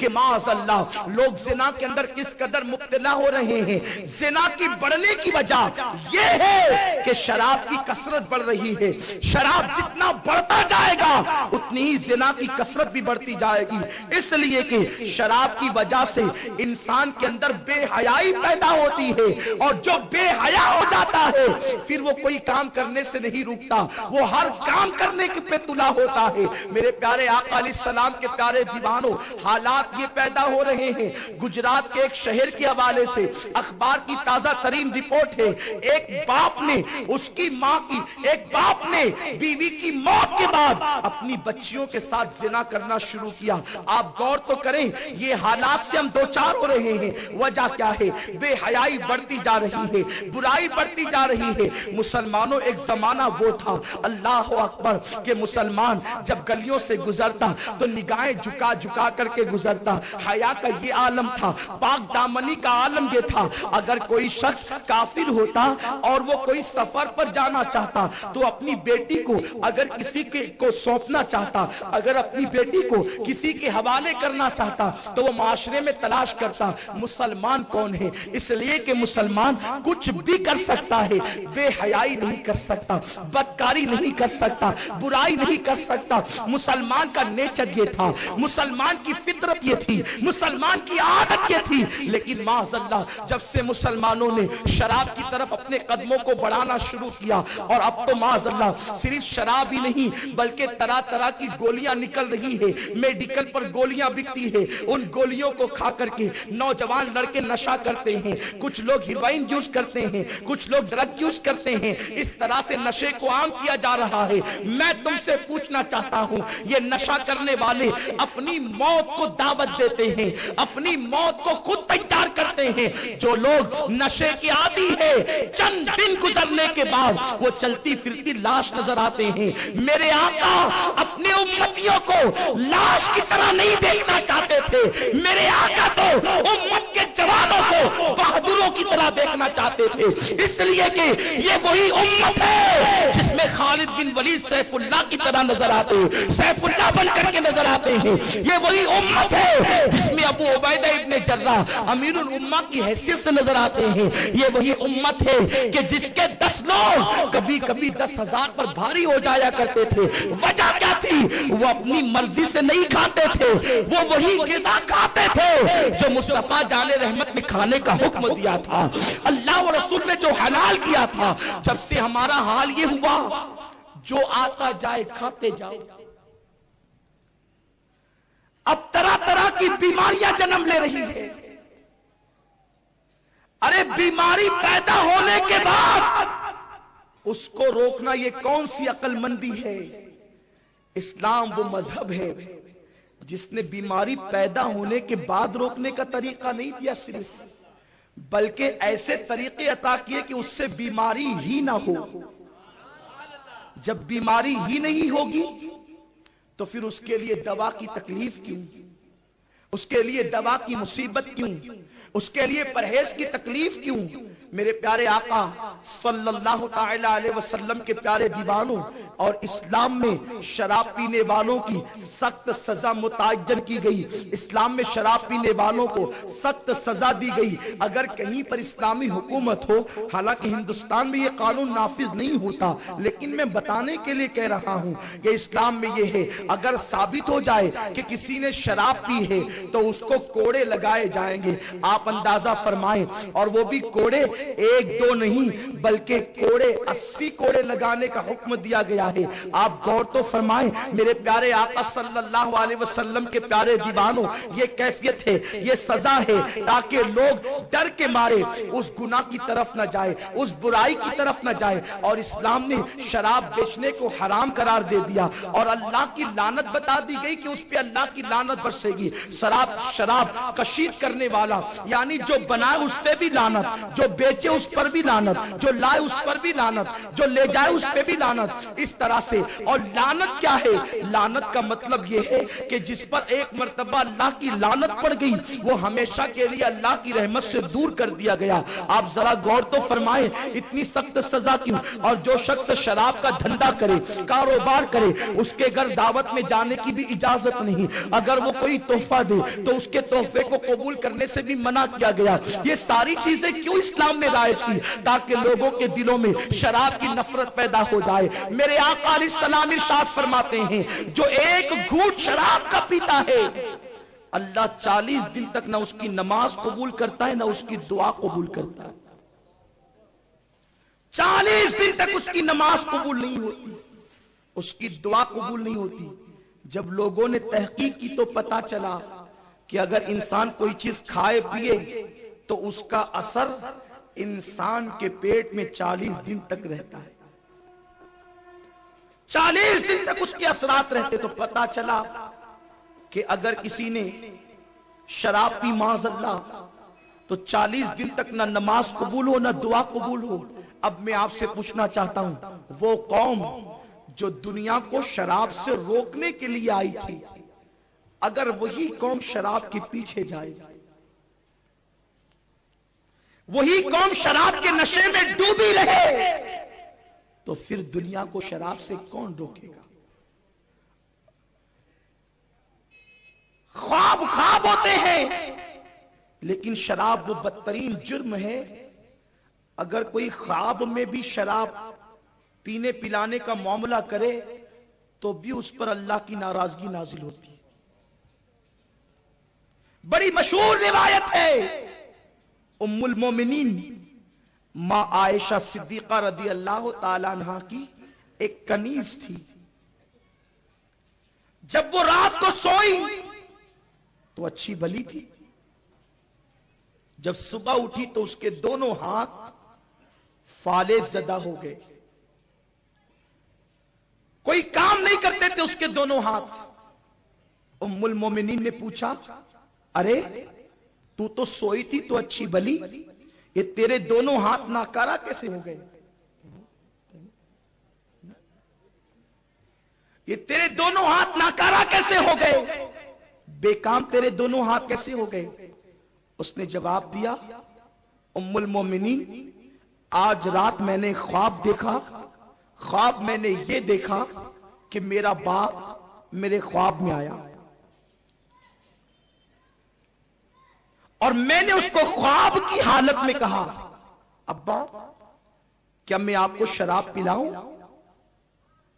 کہ معاذ اللہ لوگ زنا کے اندر کس قدر مبتلا ہو رہے ہیں۔ زنا کی بڑھنے کی وجہ یہ ہے کہ شراب کی کثرت بڑھ رہی ہے۔ شراب جتنا بڑھتا جائے گا اتنی ہی زنا کی کثرت بھی بڑھتی جائے گی، اس لیے کہ شراب کی وجہ سے انسان کے اندر بے حیائی پیدا ہوتی ہے، اور جو بے حیا ہو جاتا ہے پھر وہ کوئی کام کرنے سے نہیں رکتا، وہ ہر کام کرنے کے پہ تلا ہوتا ہے۔ میرے پیارے آقا علیہ السلام کے پیارے دیوانوں، حالات یہ پیدا ہو رہے ہیں۔ گجرات کے ایک شہر کے حوالے سے اخبار کی تازہ ترین رپورٹ ہے، ایک باپ نے اس کی ماں کی، ایک باپ نے بیوی کی موت کے بعد اپنی بچیوں کے ساتھ زنا کرنا شروع کیا۔ آپ غور تو کریں، یہ حالات سے ہم دوچار ہو رہے ہیں۔ وجہ کیا ہے؟ بے حیائی بڑھتی جا رہی ہے، برائی بڑھتی جا رہی ہے۔ مسلمانوں ایک زمانہ وہ تھا، اللہ اکبر، کہ مسلمان جب گلیوں سے گزرتا تو نگاہیں جھکا جھکا کر کے گزرتا۔ حیا کا یہ عالم تھا، پاک دامنی کا عالم یہ تھا۔ اگر کوئی شخص کافر ہوتا اور وہ کوئی سفر پر جانا چاہتا تو اپنی بیٹی کو اگر کسی کو سونپنا چاہتا، اگر اپنی بیٹی کو کسی کے حوالے کرنا چاہتا تو وہ معاشرے میں تلاش کرتا مسلمان کون ہے، اس لیے کہ مسلمان کچھ بھی کر سکتا ہے، بے حیائی نہیں کر سکتا، بدکاری نہیں کر سکتا، برائی نہیں کر سکتا۔ مسلمان کا نیچر یہ تھا، مسلمان کی فطرت یہ تھی، مسلمان کی عادت یہ تھی۔ لیکن معاذ اللہ جب سے مسلمانوں نے شراب کی طرف اپنے قدموں کو بڑھانا شروع کیا، اور اب تو معاذ اللہ صرف شراب ہی نہیں بلکہ طرح طرح کی گولیاں نکل رہی ہے، میڈیکل پر گولیاں بکتی ہے، ان گولیوں کو کھا کر کے نوجوان لڑکے نشہ کرتے ہیں، کچھ لوگ ہیروئن یوز کرتے ہیں، کچھ لوگ ڈرگ یوز کرتے ہیں، اس طرح سے نشے کو عام کیا جا رہا ہے۔ میں تم سے پوچھنا چاہتا ہوں، یہ نشہ کرنے والے اپنی موت کو دعوت دیتے ہیں، اپنی موت کو خود تیار کرتے ہیں۔ جو لوگ نشے کے عادی ہیں، چند دن گزرنے کے بعد وہ چلتی پھرتی لاش نظر آتے ہیں۔ میرے آقا اپنے امتیوں کو لاش کی طرح نہیں دیکھنا چاہتے تھے، میرے آقا تو امت کے جوانوں کو بہادروں کی طرح دیکھنا چاہتے تھے، اس لیے کہ یہ وہی امت ہے جس میں خالد بن ولید سیف اللہ کی طرح نظر آتے ہیں، سیف اللہ بن کر کے نظر آتے ہیں۔ یہ وہی امت ہے جس میں ابو عبیدہ ابن جراح امیر الامہ کی حیثیت سے نظر آتے ہیں۔ یہ وہی امت ہے کہ جس کے 10 لوگ کبھی کبھی 10,000 پر بھاری ہو جایا کرتے تھے۔ وجہ کیا تھی؟ وہ اپنی مرضی سے نہیں کھاتے تھے، وہ وہی غذا کھاتے تھے جو مصطفیٰ جان رحمت نے کھانے کا حکم دیا تھا، اللہ و رسول نے جو حلال کیا تھا۔ جب سے ہمارا حال یہ ہوا، جو آتا جائے کھاتے جاؤ۔ اب طرح طرح کی بیماریاں جنم لے رہی ہیں۔ ارے بیماری پیدا ہونے کے بعد اس کو روکنا یہ کون سی عقل مندی ہے؟ اسلام وہ مذہب ہے جس نے بیماری پیدا ہونے کے بعد روکنے کا طریقہ نہیں دیا صرف، بلکہ ایسے طریقے عطا کیے کہ اس سے بیماری ہی نہ ہو۔ جب بیماری ہی نہیں ہوگی تو پھر اس کے لیے دوا کی تکلیف کیوں، اس کے لیے دوا کی مصیبت کیوں، اس کے لیے پرہیز کی تکلیف کیوں؟ میرے پیارے آقا صلی اللہ تعالی علیہ وسلم کے پیارے دیوانوں، اور اسلام میں شراب پینے والوں کی سخت سزا متعین کی گئی، اسلام میں شراب پینے والوں کو سخت سزا دی گئی۔ اگر کہیں پر اسلامی حکومت ہو، حالانکہ ہندوستان میں یہ قانون نافذ نہیں ہوتا، لیکن میں بتانے کے لیے کہہ رہا ہوں کہ اسلام میں یہ ہے، اگر ثابت ہو جائے کہ کسی نے شراب پی ہے تو اس کو کوڑے لگائے جائیں گے۔ آپ اندازہ فرمائیں، اور وہ بھی کوڑے 1-2 نہیں بلکہ کوڑے 80 کوڑے لگانے کا حکم دیا گیا ہے۔ آپ غور تو فرمائیں، میرے پیارے آقا صلی اللہ علیہ وسلم کے پیارے دیوانوں، یہ کیفیت ہے، یہ سزا ہے تاکہ لوگ ڈر کے مارے اس گناہ کی طرف نہ جائے، اس برائی کی طرف نہ جائے۔ اور اسلام نے شراب بیچنے کو حرام قرار دے دیا، اور اللہ کی لعنت بتا دی گئی کہ اس پہ اللہ کی لعنت برسے گی۔ شراب کشید کرنے والا یعنی جو بنائے اس پہ بھی لعنت، جو بیچ بیچے اس پر بھی لعنت، جو لائے اس پر بھی لعنت، جو لے جائے اس پہ بھی لعنت، اس طرح سے۔ اور لعنت کیا ہے؟ لعنت کا مطلب یہ ہے کہ جس پر ایک مرتبہ اللہ کی لعنت پڑ گئی وہ ہمیشہ کے لیے اللہ کی رحمت سے دور کر دیا گیا۔ آپ ذرا غور تو فرمائیں، اتنی سخت سزا کیوں؟ اور جو شخص شراب کا دھندا کرے، کاروبار کرے، اس کے گھر دعوت میں جانے کی بھی اجازت نہیں، اگر وہ کوئی تحفہ دے تو اس کے تحفے کو قبول کرنے سے بھی منع کیا گیا۔ یہ ساری چیزیں کیوں اسلام نے رائج کی؟ تاکہ لوگوں کے دلوں میں شراب کی نفرت پیدا ہو جائے۔ میرے آقا علیہ السلام ارشاد فرماتے ہیں جو ایک گھونٹ شراب کا پیتا ہے اللہ 40 دن تک نہ اس کی نماز قبول کرتا ہے نہ اس کی دعا قبول کرتا ہے۔ 40 دن تک اس کی نماز قبول نہیں ہوتی، اس کی دعا قبول نہیں ہوتی۔ جب لوگوں نے تحقیق کی تو پتا چلا کہ اگر انسان کوئی چیز کھائے پیے تو اس کا اثر انسان کے پیٹ میں 40 دن تک رہتا ہے۔ 40 دن تک اس کے اثرات رہتے، تو پتا چلا کہ اگر کسی نے شراب پی معاذ اللہ تو 40 دن تک نہ نماز قبول ہو نہ دعا قبول ہو۔ اب میں آپ سے پوچھنا چاہتا ہوں، وہ قوم جو دنیا کو شراب سے روکنے کے لیے آئی تھی، اگر وہی قوم شراب کے پیچھے جائے، وہی قوم شراب کے نشے میں ڈوبی رہے، تو پھر دنیا کو شراب سے کون روکے گا؟ خواب خواب ہوتے ہیں، لیکن شراب وہ بدترین جرم ہے۔ اگر کوئی خواب میں بھی شراب پینے پلانے کا معاملہ کرے تو بھی اس پر اللہ کی ناراضگی نازل ہوتی ہے۔ بڑی مشہور روایت ہے، ام المومنین ماں عائشہ صدیقہ رضی اللہ تعالیٰ عنہ کی ایک کنیز تھی۔ جب وہ رات کو سوئی تو اچھی بھلی تھی، جب صبح اٹھی تو اس کے دونوں ہاتھ فالج زدہ ہو گئے، کوئی کام نہیں کرتے تھے اس کے دونوں ہاتھ۔ ام المومنین نے پوچھا، ارے تو سوئی تھی تو اچھی بھلی، یہ تیرے دونوں ہاتھ ناکارہ کیسے ہو گئے؟ یہ تیرے دونوں ہاتھ ناکارہ کیسے ہو گئے؟ بے کام تیرے دونوں ہاتھ کیسے ہو گئے؟ اس نے جواب دیا، ام المومنین آج رات میں نے خواب دیکھا، خواب میں نے یہ دیکھا کہ میرا باپ میرے خواب میں آیا اور میں نے اس کو خواب کی حالت میں کہا، ابا کیا میں آپ کو شراب پلاؤں؟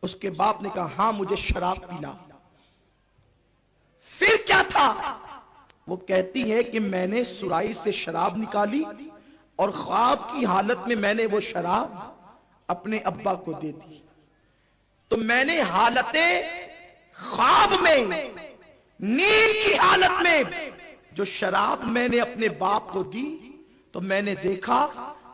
اس کے باپ نے کہا، ہاں مجھے شراب پلا۔ پھر کیا تھا؟ وہ کہتی ہے کہ میں نے سرائی سے شراب نکالی اور خواب کی حالت میں میں نے وہ شراب اپنے ابا کو دے دی، تو میں نے حالت خواب میں، نیند کی حالت میں جو شراب میں نے اپنے باپ کو دی تو میں نے دیکھا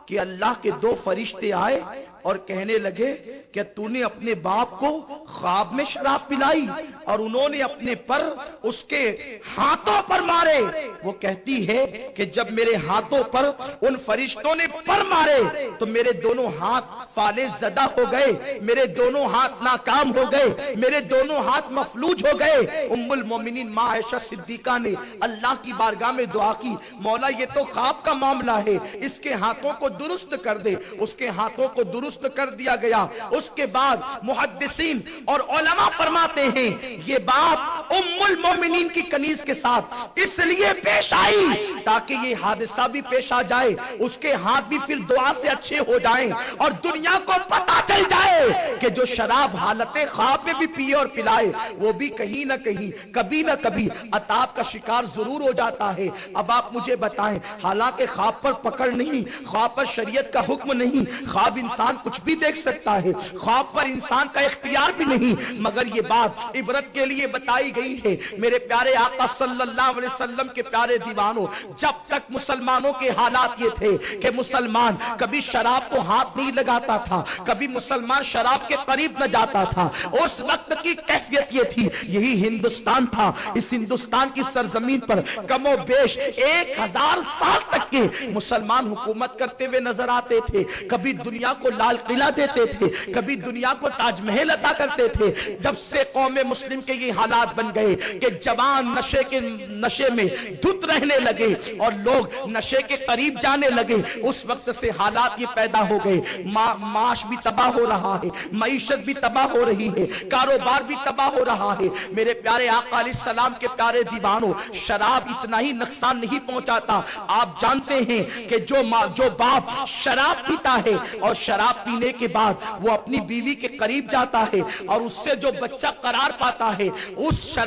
کہ اللہ کے 2 فرشتے آئے اور کہنے لگے کہ تو نے اپنے باپ کو خواب میں شراب پلائی، اور انہوں نے اپنے پر اس کے ہاتھوں پر مارے۔ وہ کہتی ہے کہ جب میرے ہاتھوں پر ان فرشتوں نے پر مارے تو میرے دونوں ہاتھ فالج زدہ ہو گئے، میرے دونوں ہاتھ ناکام ہو گئے، میرے دونوں ہاتھ مفلوج ہو گئے۔ ام المومنین ماں عائشہ صدیقہ نے اللہ کی بارگاہ میں دعا کی، مولا یہ تو خواب کا معاملہ ہے، اس کے ہاتھوں کو درست کر دے۔ اس کے ہاتھوں کو درست کر دیا گیا۔ اس کے بعد محدثین اور علماء فرماتے ہیں یہ بات ام المومنین کی کنیز کے ساتھ اس لیے پیش آئی تاکہ یہ حادثہ بھی پیش آ جائے، اس کے ہاتھ بھی پھر دعا سے اچھے ہو جائیں اور دنیا کو پتا چل جائے کہ جو شراب حالت خواب میں بھی پیے اور پلائے وہ بھی کہیں نہ کہیں کبھی نہ کبھی عذاب کا شکار ضرور ہو جاتا ہے۔ اب آپ مجھے بتائیں، حالانکہ خواب پر پکڑ نہیں، خواب پر شریعت کا حکم نہیں، خواب انسان کچھ بھی دیکھ سکتا ہے، خواب پر انسان کا اختیار بھی نہیں، مگر یہ بات عبرت کے لیے بتائی گئی ہے۔ میرے پیارے آقا صلی اللہ علیہ وسلم کے پیارے دیوانوں، جب تک مسلمانوں کے حالات یہ تھے کہ مسلمان کبھی شراب کو ہاتھ نہیں لگاتا تھا، کبھی مسلمان شراب کے قریب نہ جاتا تھا، اس وقت کی کیفیت یہ تھی۔ یہی ہندوستان تھا، اس ہندوستان کی سرزمین پر کم و بیش 1000 سال تک کے مسلمان حکومت کرتے ہوئے نظر آتے تھے، کبھی دنیا کو لال قلعہ دیتے تھے، کبھی دنیا کو تاج محل عطا کرتے تھے۔ جب سے قوم مسلم کے یہ حالات بن گئے کہ جوان نشے میں دھت رہنے لگے اور لوگ نشے کے قریب جانے لگے، اس وقت سے حالات یہ پیدا ہو گئے۔ معاش بھی تباہ ہو رہا ہے، معیشت بھی تباہ ہو رہی ہے، کاروبار بھی تباہ ہو رہا ہے۔ میرے پیارے آقا علیہ السلام کے پیارے دیوانوں، شراب اتنا ہی نقصان نہیں پہنچاتا۔ آپ جانتے ہیں کہ جو باپ شراب پیتا ہے اور شراب پینے کے بعد وہ اپنی بیوی کے قریب جاتا ہے اور اس سے جو بچہ قرار پاتا ہے، اس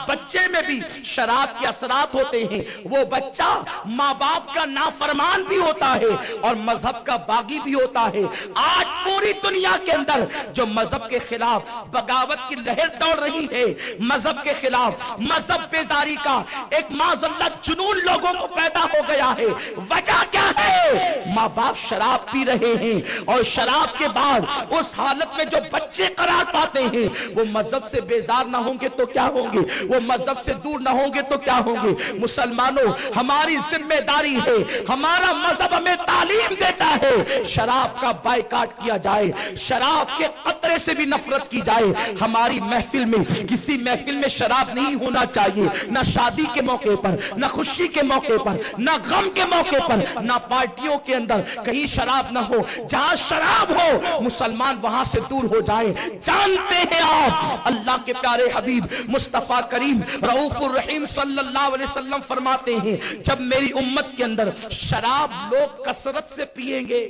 بچے میں بھی شراب کے اثرات ہوتے ہیں۔ وہ بچہ ماں باپ کا نافرمان بھی ہوتا ہے اور مذہب کا باغی بھی ہوتا ہے۔ آج پوری دنیا کے اندر جو مذہب کے خلاف بغاوت کی لہر دوڑ رہی ہے، مذہب کے خلاف مذہب بیزاری کا ایک معذلت جنون لوگوں کو پیدا ہو گیا ہے۔ وجہ کیا ہے؟ ماں باپ شراب پی رہے ہیں اور شراب کے بعد اس حالت میں جو بچے قرار پاتے ہیں، وہ مذہب سے بیزار نہ ہوں گے تو کیا ہوں گے؟ وہ مذہب سے دور نہ ہوں گے تو کیا ہوں گے؟ مسلمانوں، ہماری ذمہ داری ہے، ہمارا مذہب ہمیں تعلیم دیتا ہے، شراب کا بائیکاٹ کیا جائے، شراب کے قطرے سے بھی نفرت کی جائے۔ ہماری محفل میں کسی محفل میں شراب نہیں ہونا چاہیے، نہ شادی کے موقع پر، نہ خوشی کے موقع پر، نہ غم کے موقع پر، نہ پارٹیوں کے اندر کہیں شراب نہ ہو۔ جہاں شراب ہو مسلمان وہاں سے دور ہو جائے۔ جانتے ہیں آپ اللہ کے پیارے حبیب مصطفیٰ کریم رؤوف الرحیم صلی اللہ علیہ وسلم فرماتے ہیں، جب میری امت کے اندر شراب لوگ کثرت سے پیئیں گے،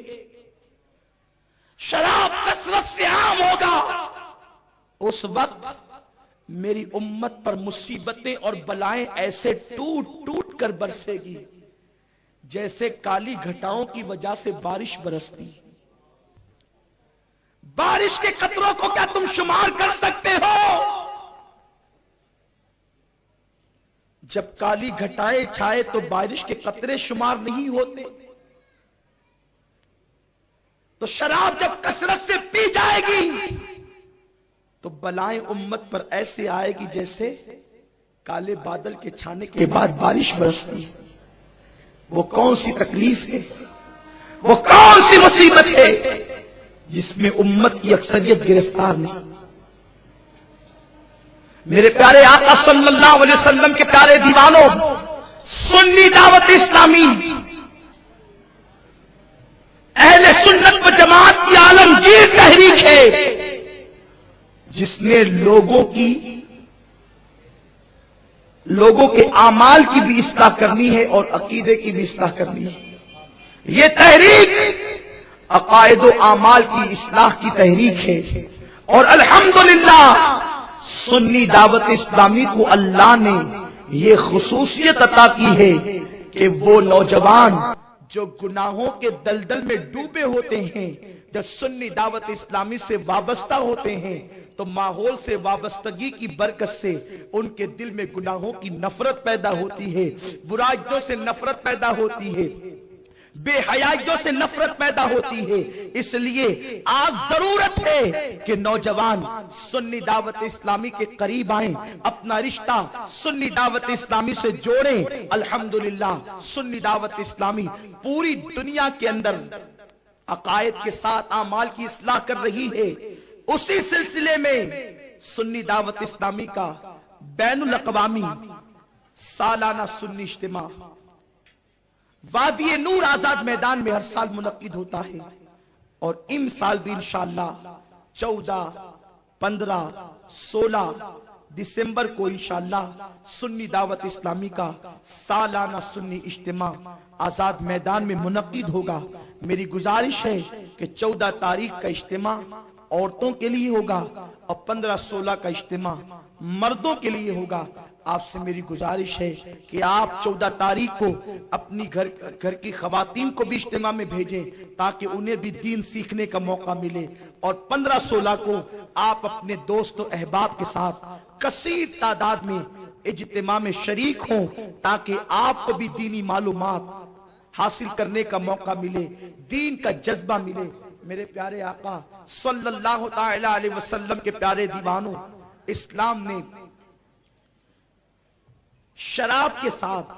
شراب کثرت سے عام ہوگا، اس وقت میری امت پر مصیبتیں اور بلائیں ایسے ٹوٹ ٹوٹ کر برسے گی جیسے کالی گھٹاؤں کی وجہ سے بارش برستی۔ بارش کے قطروں کو کیا تم شمار کر سکتے ہو؟ جب کالی گھٹائیں چھائے تو بارش کے قطرے شمار نہیں ہوتے۔ تو شراب جب کثرت سے پی جائے گی تو بلائیں امت پر ایسے آئے گی جیسے کالے بادل کے چھانے کے بعد بارش برستی۔ وہ کون سی تکلیف ہے، وہ کون سی مصیبت ہے جس میں امت کی اکثریت گرفتار نہیں؟ میرے پیارے آقا صلی اللہ علیہ وسلم کے پیارے دیوانوں، سنی دعوت اسلامی اہل سنت و جماعت کی عالمگیر تحریک ہے جس نے لوگوں کے اعمال کی بھی اصلاح کرنی ہے اور عقیدے کی بھی اصلاح کرنی ہے۔ یہ تحریک عقائد و اعمال کی اصلاح کی تحریک ہے اور الحمدللہ سنی دعوت اسلامی کو اللہ نے یہ خصوصیت عطا کی ہے کہ وہ نوجوان جو گناہوں کے دلدل میں ڈوبے ہوتے ہیں، جب سنی دعوت اسلامی سے وابستہ ہوتے ہیں تو ماحول سے وابستگی کی برکت سے ان کے دل میں گناہوں کی نفرت پیدا ہوتی ہے، برائیوں سے نفرت پیدا ہوتی ہے، بے حیائیوں سے نفرت پیدا ہوتی ہے۔ اس لیے آج ضرورت ہے کہ نوجوان سنی دعوت اسلامی کے قریب آئیں، اپنا رشتہ سنی دعوت اسلامی سے جوڑیں۔ الحمدللہ سنی دعوت اسلامی پوری دنیا کے اندر عقائد کے ساتھ اعمال کی اصلاح کر رہی ہے۔ اسی سلسلے میں سنی دعوت اسلامی کا بین الاقوامی سالانہ سنی اجتماع وادی نور آزاد میدان میں ہر سال منعقد ہوتا ہے اور ان سال بھی انشاءاللہ 14، 15، 16 دسمبر کو انشاءاللہ سنی دعوت اسلامی کا سالانہ سنی اجتماع آزاد میدان میں منعقد ہوگا۔ میری گزارش ہے کہ 14 تاریخ کا اجتماع عورتوں کے لیے ہوگا اور 15، 16 کا اجتماع مردوں کے لیے ہوگا۔ آپ سے میری گزارش ہے کہ آپ 14 تاریخ کو اپنی گھر کی خواتین کو بھی اجتماع میں بھیجیں تاکہ انہیں بھی دین سیکھنے کا موقع ملے، اور 15-16 کو آپ اپنے دوست و احباب کے ساتھ کثیر تعداد میں اجتماع میں شریک ہوں تاکہ آپ کو بھی دینی معلومات حاصل کرنے کا موقع ملے، دین کا جذبہ ملے۔ میرے پیارے آقا صلی اللہ تعالی علیہ وسلم کے پیارے دیوانوں، اسلام نے شراب کے ساتھ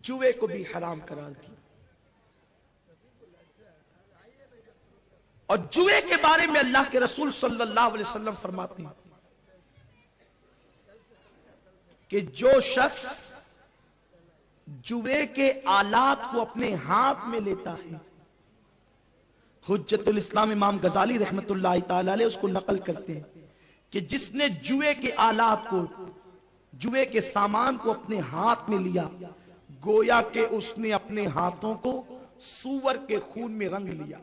جوے کو بھی حرام قرار دیا، اور جوے کے بارے میں اللہ کے رسول صلی اللہ علیہ وسلم فرماتے ہیں کہ جو شخص جوے کے آلات کو اپنے ہاتھ میں لیتا ہے، حجت الاسلام امام غزالی رحمت اللہ تعالی علیہ اس کو نقل کرتے ہیں کہ جس نے جوے کے آلات کو، جوے کے سامان کو اپنے ہاتھ میں لیا، گویا کہ اس نے اپنے ہاتھوں کو سور کے خون میں رنگ لیا،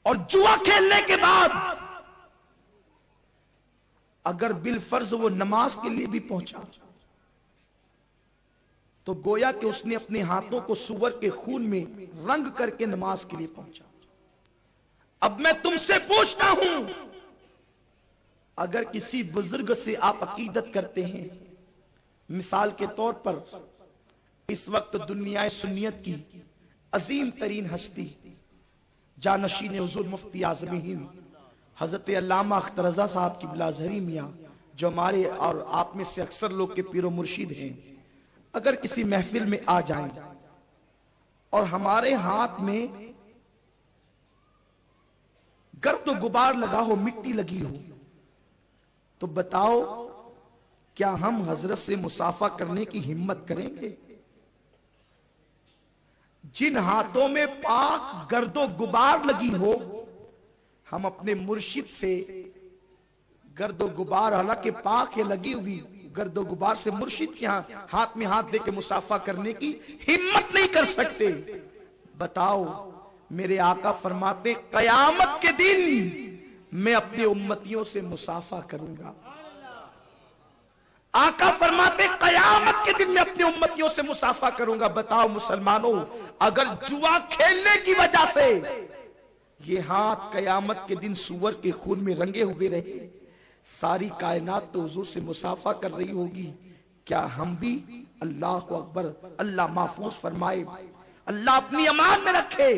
اور جوا کھیلنے کے بعد اگر بالفرض وہ نماز کے لیے بھی پہنچا تو گویا کہ اس نے اپنے ہاتھوں کو سور کے خون میں رنگ کر کے نماز کے لیے پہنچا۔ اب میں تم سے پوچھتا ہوں، اگر کسی بزرگ سے آپ عقیدت کرتے ہیں، مثال کے طور پر اس وقت دنیا سنیت کی عظیم ترین ہستی جانشین حضور مفتی اعظم ہند حضرت علامہ اختر رضا صاحب کی بلازہری میاں، جو ہمارے اور آپ میں سے اکثر لوگ کے پیر و مرشد ہیں، اگر کسی محفل میں آ جائیں اور ہمارے ہاتھ میں گرد و غبار لگا ہو، مٹی لگی ہو، تو بتاؤ کیا ہم حضرت سے مصافحہ کرنے کی ہمت کریں گے؟ جن ہاتھوں میں پاک گرد و غبار لگی ہو، ہم اپنے مرشد سے گرد و غبار، حالانکہ پاک ہے لگی ہوئی، گرد و غبار سے مرشد کے ہاتھ میں ہاتھ دے کے مصافحہ کرنے کی ہمت نہیں کر سکتے۔ بتاؤ، میرے آقا فرماتے قیامت کے دن میں اپنے امتیوں سے مصافحہ کروں گا۔ آقا فرماتے قیامت کے دن میں اپنے امتیوں سے مصافحہ کروں گا۔ بتاؤ مسلمانوں، اگر جوا کھیلنے کی وجہ سے یہ ہاتھ قیامت کے دن سور کے خون میں رنگے ہوئے رہے، ساری کائنات تو حضور سے مصافحہ کر رہی ہوگی، کیا ہم بھی؟ اللہ اکبر، اللہ محفوظ فرمائے، اللہ اپنی امان میں رکھے۔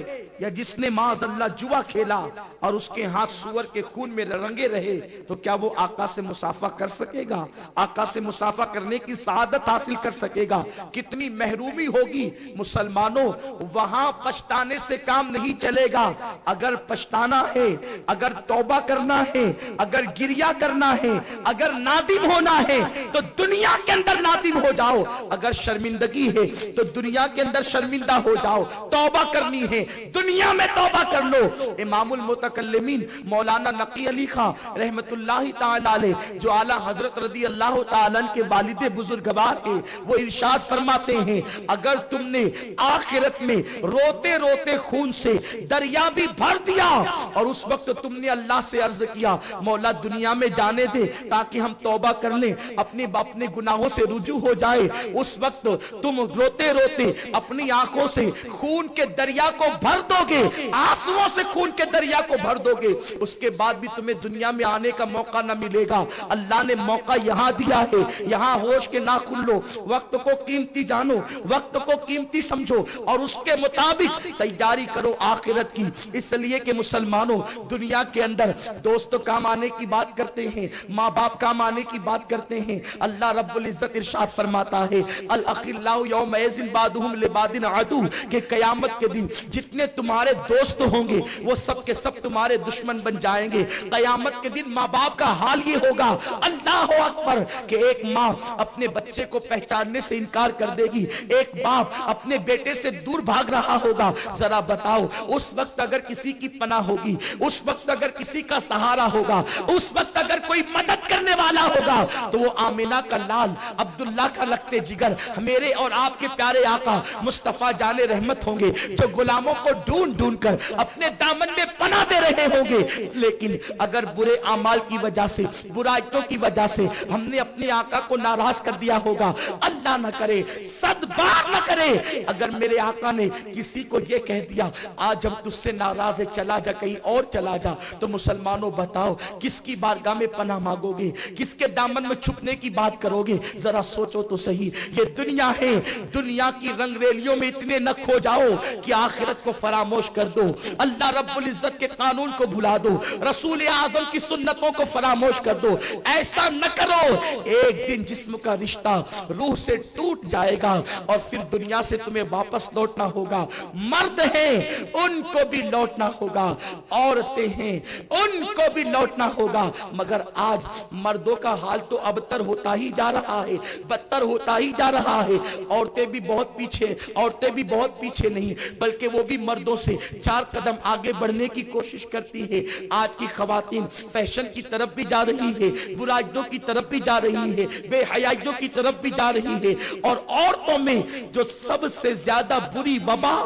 یا جس نے معاذ اللہ جوا کھیلا اور اس کے ہاتھ سور کے خون میں رنگے رہے، تو کیا وہ آقا سے مصافحہ کر سکے گا؟ آقا سے مصافحہ کرنے کی سعادت حاصل کر سکے گا؟ کتنی محرومی ہوگی مسلمانوں۔ وہاں پچھتانے سے کام نہیں چلے گا، اگر پچھتانا ہے، اگر توبہ کرنا ہے، اگر گریہ کرنا ہے، اگر نادم ہونا ہے تو دنیا کے اندر نادم ہو جاؤ، اگر شرمندگی ہے تو دنیا کے اندر شرمندہ ہو جاؤ، توبہ کرنی ہے دنیا میں توبہ کر لو۔ امام المتکلمین مولانا نقی علی خان رحمت اللہ تعالی علیہ، جو اعلیٰ حضرت رضی اللہ تعالی عنہ کے والد بزرگوار ہیں، وہ ارشاد فرماتے ہیں اگر تم نے آخرت میں روتے روتے خون سے دریا بھی بھر دیا اور اس وقت تم نے اللہ سے عرض کیا مولا دنیا میں جانے دے تاکہ ہم توبہ کر لیں، اپنے گناہوں سے رجوع ہو جائے، اس وقت تم روتے روتے اپنی آنکھوں سے خون کے دریا کو بھر دو گے، آنسوؤں سے خون کے دریا کو بھر دو گے، اس کے بعد بھی تمہیں دنیا میں آنے کا موقع نہ ملے گا۔ اللہ نے موقع یہاں دیا ہے، یہاں ہوش کے ناخن لو، وقت کو قیمتی جانو، وقت کو قیمتی سمجھو اور اس کے مطابق تیاری کرو آخرت کی۔ اس لیے کہ مسلمانوں دنیا کے اندر دوست کام آنے کی بات کرتے ہیں، ماں باپ کام آنے کی بات کرتے ہیں، اللہ رب العزت ارشاد فرماتا ہے الاخلاء یومئذ بعضهم لبعض عدو، کہ قیامت کے دن جتنے تمہارے دوست ہوں گے وہ سب کے سب تمہارے دشمن بن جائیں گے۔ قیامت کے دن ماں باپ کا حال یہ ہوگا، اللہ اکبر، کہ ایک ماں اپنے بچے کو پہچاننے سے انکار کر دے گی، ایک باپ اپنے بیٹے سے دور بھاگ رہا ہوگا۔ ذرا بتاؤ اس وقت اگر کسی کی پناہ ہوگی، اس وقت اگر کسی کا سہارا ہوگا، اس وقت اگر کوئی مدد کرنے والا ہوگا تو وہ آمینہ کا لال عبداللہ کا لگتے جگر، میرے اور آپ کے پیارے آقا مصطفیٰ جان خزانے رحمت ہوں گے جو غلاموں کو ڈھونڈ ڈھونڈ کر اپنے دامن میں پناہ دے رہے ہوں گے. لیکن اگر برے اعمال کی وجہ سے، برائیوں کی وجہ سے ہم نے اپنے آقا کو ناراض کر دیا ہوگا، اللہ نہ کرے، 100 بار نہ کرے، اگر میرے آقا نے کسی کو یہ کہہ دیا آج ہم تجھ سے ناراض ہے، چلا جا کہیں اور چلا جا، تو مسلمانوں بتاؤ کس کی بارگاہ میں پناہ مانگو گے، کس کے دامن میں چھپنے کی بات کرو گے؟ ذرا سوچو تو صحیح. یہ دنیا ہے، دنیا کی رنگ ریلیوں میں اتنے نہ کھو جاؤ کہ آخرت کو فراموش کر دو، اللہ رب العزت کے قانون کو بھلا دو، رسول اعظم کی سنتوں کو فراموش کر دو. ایسا نہ کرو، ایک دن جسم کا رشتہ روح سے ٹوٹ جائے گا اور پھر دنیا سے تمہیں واپس لوٹنا ہوگا. مرد ہیں ان کو بھی لوٹنا ہوگا، عورتیں ہیں ان کو بھی لوٹنا ہوگا، مگر آج مردوں کا حال تو ابتر ہوتا ہی جا رہا ہے، بدتر ہوتا ہی جا رہا ہے. عورتیں بھی بہت پیچھے نہیں بلکہ وہ بھی مردوں سے 4 قدم آگے بڑھنے کی کوشش کرتی ہے. آج کی خواتین فیشن کی طرف بھی جا رہی ہے، برائیوں کی طرف بھی جا رہی ہے، بے حیائیوں کی طرف بھی جا رہی ہے. اور عورتوں میں جو سب سے زیادہ بری وبا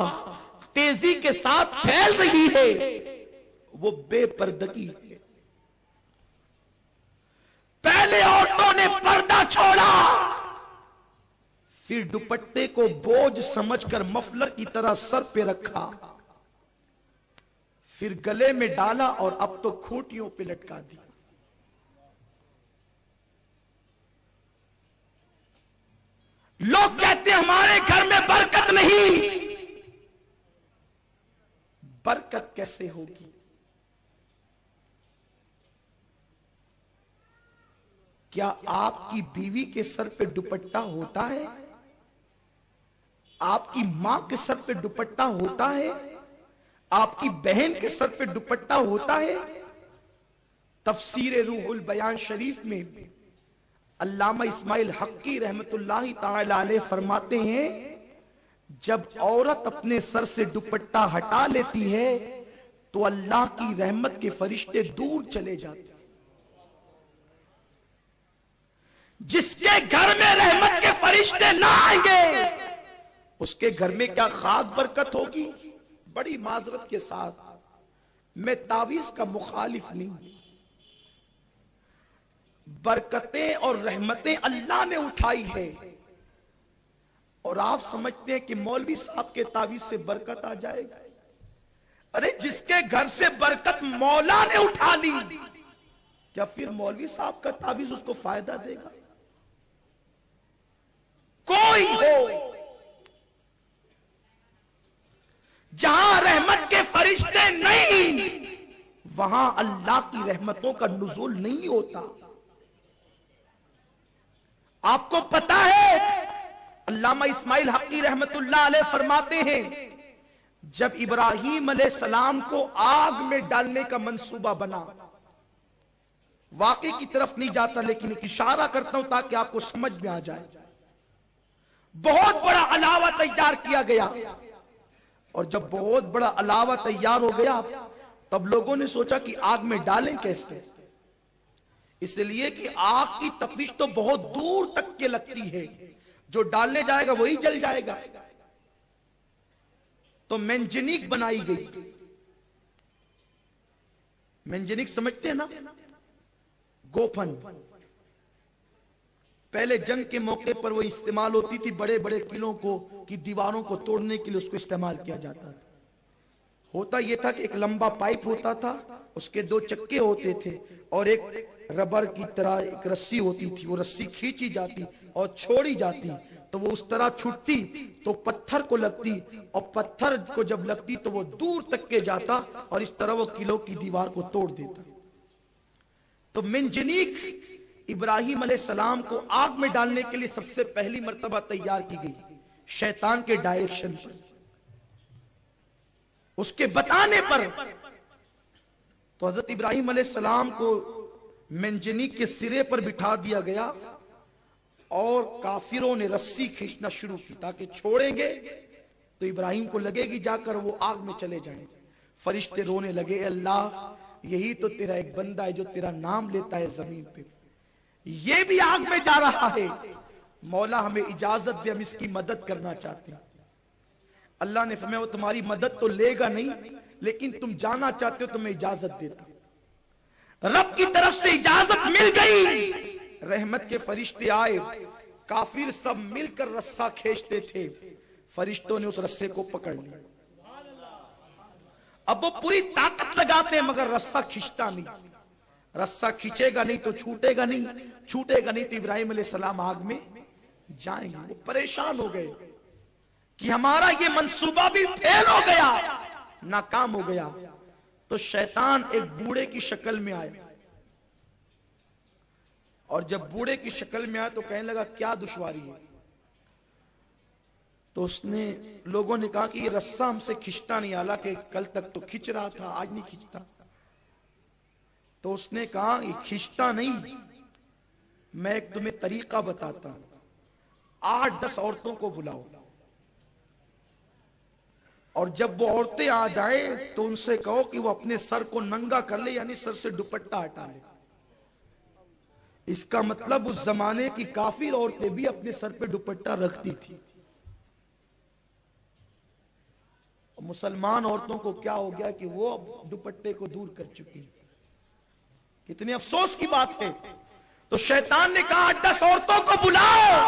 تیزی کے ساتھ پھیل رہی ہے وہ بے پردگی ہے. پہلے عورتوں نے پردہ چھوڑا، پھر دوپٹے کو بوجھ سمجھ کر مفلر کی طرح سر پہ رکھا، پھر گلے میں ڈالا اور اب تو کھوٹیوں پہ لٹکا دیا. لوگ کہتے ہیں ہمارے گھر میں برکت نہیں. برکت کیسے ہوگی؟ کیا آپ کی بیوی کے سر پہ دوپٹہ ہوتا ہے؟ آپ کی ماں کے سر پہ دوپٹہ ہوتا ہے؟ آپ کی بہن کے سر پہ دوپٹہ ہوتا ہے؟ تفسیر روح البیان شریف میں علامہ اسماعیل حقی رحمت اللہ تعالی علیہ فرماتے ہیں جب عورت اپنے سر سے دوپٹہ ہٹا لیتی ہے تو اللہ کی رحمت کے فرشتے دور چلے جاتے ہیں. جس کے گھر میں رحمت کے فرشتے نہ آئیں گے اس کے گھر میں کیا خاک برکت ہوگی؟ بڑی معذرت کے ساتھ میں تعویذ کا مخالف نہیں، برکتیں اور رحمتیں اللہ نے اٹھائی ہے، اور آپ سمجھتے ہیں کہ مولوی صاحب کے تعویذ سے برکت آ جائے گا؟ ارے جس کے گھر سے برکت مولا نے اٹھا لی، کیا پھر مولوی صاحب کا تعویذ اس کو فائدہ دے گا؟ کوئی ہو جہاں رحمت کے فرشتے نہیں وہاں اللہ کی رحمتوں کا نزول نہیں ہوتا. آپ کو پتا ہے علامہ اسماعیل حقی رحمت اللہ علیہ فرماتے ہیں جب ابراہیم علیہ السلام کو آگ میں ڈالنے کا منصوبہ بنا، واقعے کی طرف نہیں جاتا لیکن ایک اشارہ کرتا ہوں تاکہ آپ کو سمجھ میں آ جائے. بہت بڑا علاوہ تیار کیا گیا، اور جب بہت بڑا علاوہ تیار ہو گیا تب لوگوں نے سوچا کہ آگ میں ڈالیں کیسے؟ اس لیے کہ آگ کی تپش تو بہت دور تک کے لگتی ہے، جو ڈالنے جائے گا وہی جل جائے گا. تو منجنیق بنائی گئی. منجنیق سمجھتے ہیں نا؟ گوپن. پہلے جنگ کے موقع پر وہ استعمال ہوتی تھی، بڑے بڑے قلعوں کی دیواروں کو توڑنے کے لیے اس کو استعمال کیا جاتا تھا. ہوتا یہ تھا کہ ایک لمبا پائپ ہوتا تھا، اس کے 2 چکے ہوتے تھے اور ایک ربر کی طرح ایک رسی ہوتی تھی، وہ رسی کھینچی جاتی اور چھوڑی جاتی تو وہ اس طرح چھٹتی تو پتھر کو لگتی، اور پتھر کو جب لگتی تو وہ دور تک کے جاتا اور اس طرح وہ قلعوں کی دیوار کو توڑ دیتا. تو منجنیق ابراہیم علیہ السلام کو آگ میں ڈالنے کے لیے سب سے پہلی مرتبہ تیار کی گئی، شیطان کے ڈائریکشن پر، اس کے بتانے پر. تو حضرت ابراہیم علیہ السلام کو منجنیق کے سرے پر بٹھا دیا گیا اور کافروں نے رسی کھینچنا شروع کی تاکہ چھوڑیں گے تو ابراہیم کو لگے گی جا کر وہ آگ میں چلے جائیں. فرشتے رونے لگے، اے اللہ یہی تو تیرا ایک بندہ ہے جو تیرا نام لیتا ہے زمین پہ، یہ بھی آگ میں جا رہا ہے، مولا ہمیں اجازت دے، ہم اس کی مدد کرنا چاہتے ہیں. اللہ نے فرمایا وہ تمہاری مدد تو لے گا نہیں، لیکن تم جانا چاہتے ہو تو میں اجازت دیتا. رب کی طرف سے اجازت مل گئی، رحمت کے فرشتے آئے، کافر سب مل کر رسہ کھینچتے تھے، فرشتوں نے اس رسے کو پکڑ لیا. اب وہ پوری طاقت لگاتے ہیں مگر رسہ کھینچتا نہیں. رسہ کھینچے گا نہیں تو چھوٹے گا نہیں، چھوٹے گا نہیں تو ابراہیم علیہ السلام آگ میں جائیں گے. وہ پریشان ہو گئے کہ ہمارا یہ منصوبہ بھی فیل ہو گیا، ناکام ہو گیا. تو شیطان ایک بوڑھے کی شکل میں آیا، اور جب بوڑھے کی شکل میں آیا تو کہنے لگا کیا دشواری ہے. تو اس نے لوگوں نے کہا کہ یہ رسہ ہم سے کھینچتا نہیں، حالانکہ کل تک تو کھینچ رہا تھا، آج نہیں کھینچتا. تو اس نے کہا یہ کھینچتا نہیں، میں ایک تمہیں طریقہ بتاتا ہوں. 8-10 عورتوں کو بلاؤ، اور جب وہ عورتیں آ جائیں تو ان سے کہو کہ وہ اپنے سر کو ننگا کر لے، یعنی سر سے دوپٹہ ہٹا لے. اس کا مطلب اس زمانے کی کافر عورتیں بھی اپنے سر پہ دوپٹہ رکھتی تھی. مسلمان عورتوں کو کیا ہو گیا کہ وہ اب دوپٹے کو دور کر چکی. کتنے افسوس کی بات ہے. تو شیطان نے کہا 10 عورتوں کو بلاؤ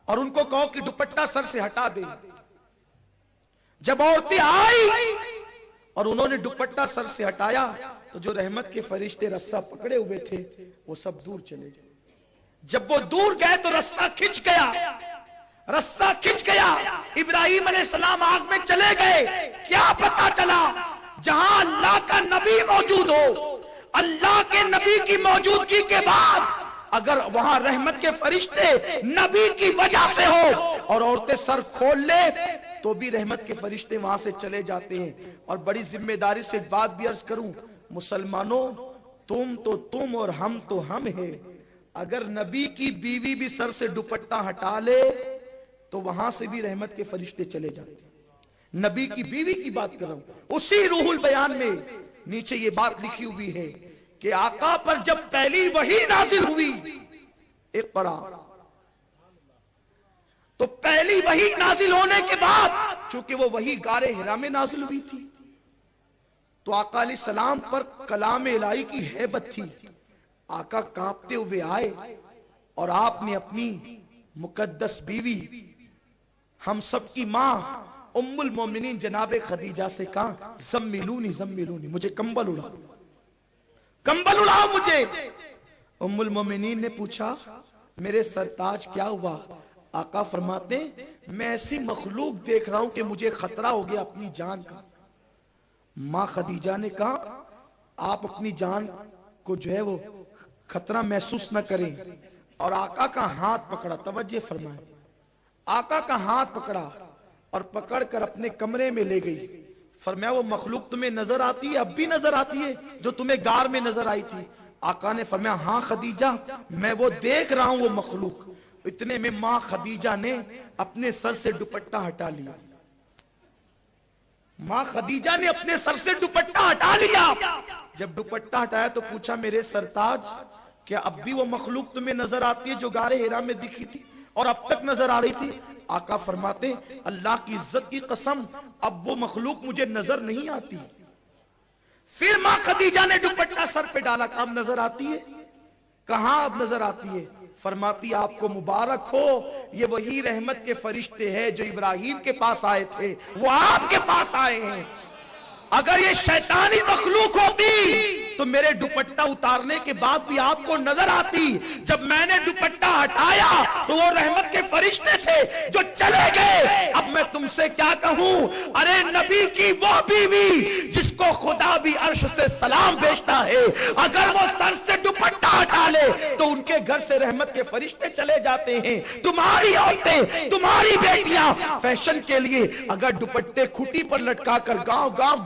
اور ان کو کہو کہ دوپٹہ سر سے ہٹا دے. جب عورتیں آئی اور انہوں نے دوپٹہ سر سے ہٹایا تو جو رحمت کے فرشتے رسہ پکڑے ہوئے تھے وہ سب دور چلے گئے. جب وہ دور گئے تو رسہ کھنچ گیا، رسہ کھنچ گیا. ابراہیم علیہ السلام آگ میں چلے گئے. کیا پتا چلا؟ جہاں اللہ کا نبی موجود ہو، اللہ کے نبی کی موجودگی کے بعد اگر وہاں رحمت کے فرشتے نبی کی وجہ سے ہو اور عورتیں سر کھول لے تو بھی رحمت کے فرشتے وہاں سے چلے جاتے ہیں. اور بڑی ذمہ داری سے ایک بات بھی عرض کروں، مسلمانوں تم تو تم اور ہم تو ہم ہیں. اگر نبی کی بیوی بھی سر سے دوپٹہ ہٹا لے تو وہاں سے بھی رحمت کے فرشتے چلے جاتے ہیں. نبی کی بیوی کی بات کر رہا ہوں. اسی روح البیان میں نیچے یہ بات لکھی ہوئی ہے کہ آقا پر جب پہلی وحی نازل ہوئی، اقرا، تو پہلی وحی نازل ہونے کے بعد چونکہ وہ وحی غار حرا میں نازل ہوئی تھی تو آقا علیہ السلام پر کلام الہی کی ہیبت تھی. آقا کانپتے ہوئے آئے اور آپ نے اپنی مقدس بیوی، ہم سب کی ماں ام المومنین جناب خدیجہ سے کہا زملونی زملونی، مجھے کمبل اڑاؤ، کمبل اڑاؤ مجھے. ام المومنین نے پوچھا میرے سرتاج کیا ہوا؟ آقا فرماتے میں ایسی مخلوق دیکھ رہا ہوں کہ مجھے خطرہ ہو گیا اپنی جان کا. ماں خدیجہ نے کہا آپ اپنی جان کو جو ہے وہ خطرہ محسوس نہ کریں. اور آقا کا ہاتھ پکڑا، توجہ فرمائیں، آقا کا ہاتھ پکڑا اور پکڑ کر اپنے کمرے میں لے گئی. فرمایا وہ مخلوق تمہیں نظر آتی ہے، اب بھی نظر آتی ہے جو تمہیں غار میں نظر آئی تھی؟ آقا نے فرمایا ہاں خدیجہ میں وہ دیکھ رہا ہوں وہ مخلوق. اتنے میں ماں خدیجہ نے اپنے سر سے دوپٹہ ہٹا لیا. ماں خدیجہ نے اپنے سر سے دوپٹہ ہٹا لیا. جب دوپٹہ ہٹایا تو پوچھا میرے سرتاج کیا اب بھی وہ مخلوق تمہیں نظر آتی ہے جو غار حرا میں دکھی تھی اور اب تک نظر آ رہی تھی؟ آقا فرماتے اللہ کی عزت کی قسم اب وہ مخلوق مجھے نظر نہیں آتی. پھر ماں خدیجہ نے دوپٹہ سر پہ ڈالا، کہاں نظر آتی ہے؟ کہاں اب نظر آتی ہے؟ فرماتی آپ کو مبارک ہو، یہ وہی رحمت کے فرشتے ہیں جو ابراہیم کے پاس آئے تھے، وہ آپ کے پاس آئے ہیں. اگر یہ شیطانی مخلوق ہوتی تو میرے دوپٹہ اتارنے کے بعد بھی آپ کو نظر آتی. جب میں نے دوپٹہ ہٹایا تو وہ رحمت کے فرشتے تھے جو چلے گئے. اب میں تم سے کیا کہوں؟ ارے نبی کی وہ بیوی جس کو خدا بھی عرش سے سلام بھیجتا ہے، اگر وہ سر سے دوپٹہ ہٹا لے تو ان کے گھر سے رحمت کے فرشتے چلے جاتے ہیں. تمہاری عورتیں، تمہاری بیٹیاں فیشن کے لیے اگر دوپٹے کھٹی پر لٹکا کر گاؤں گاؤں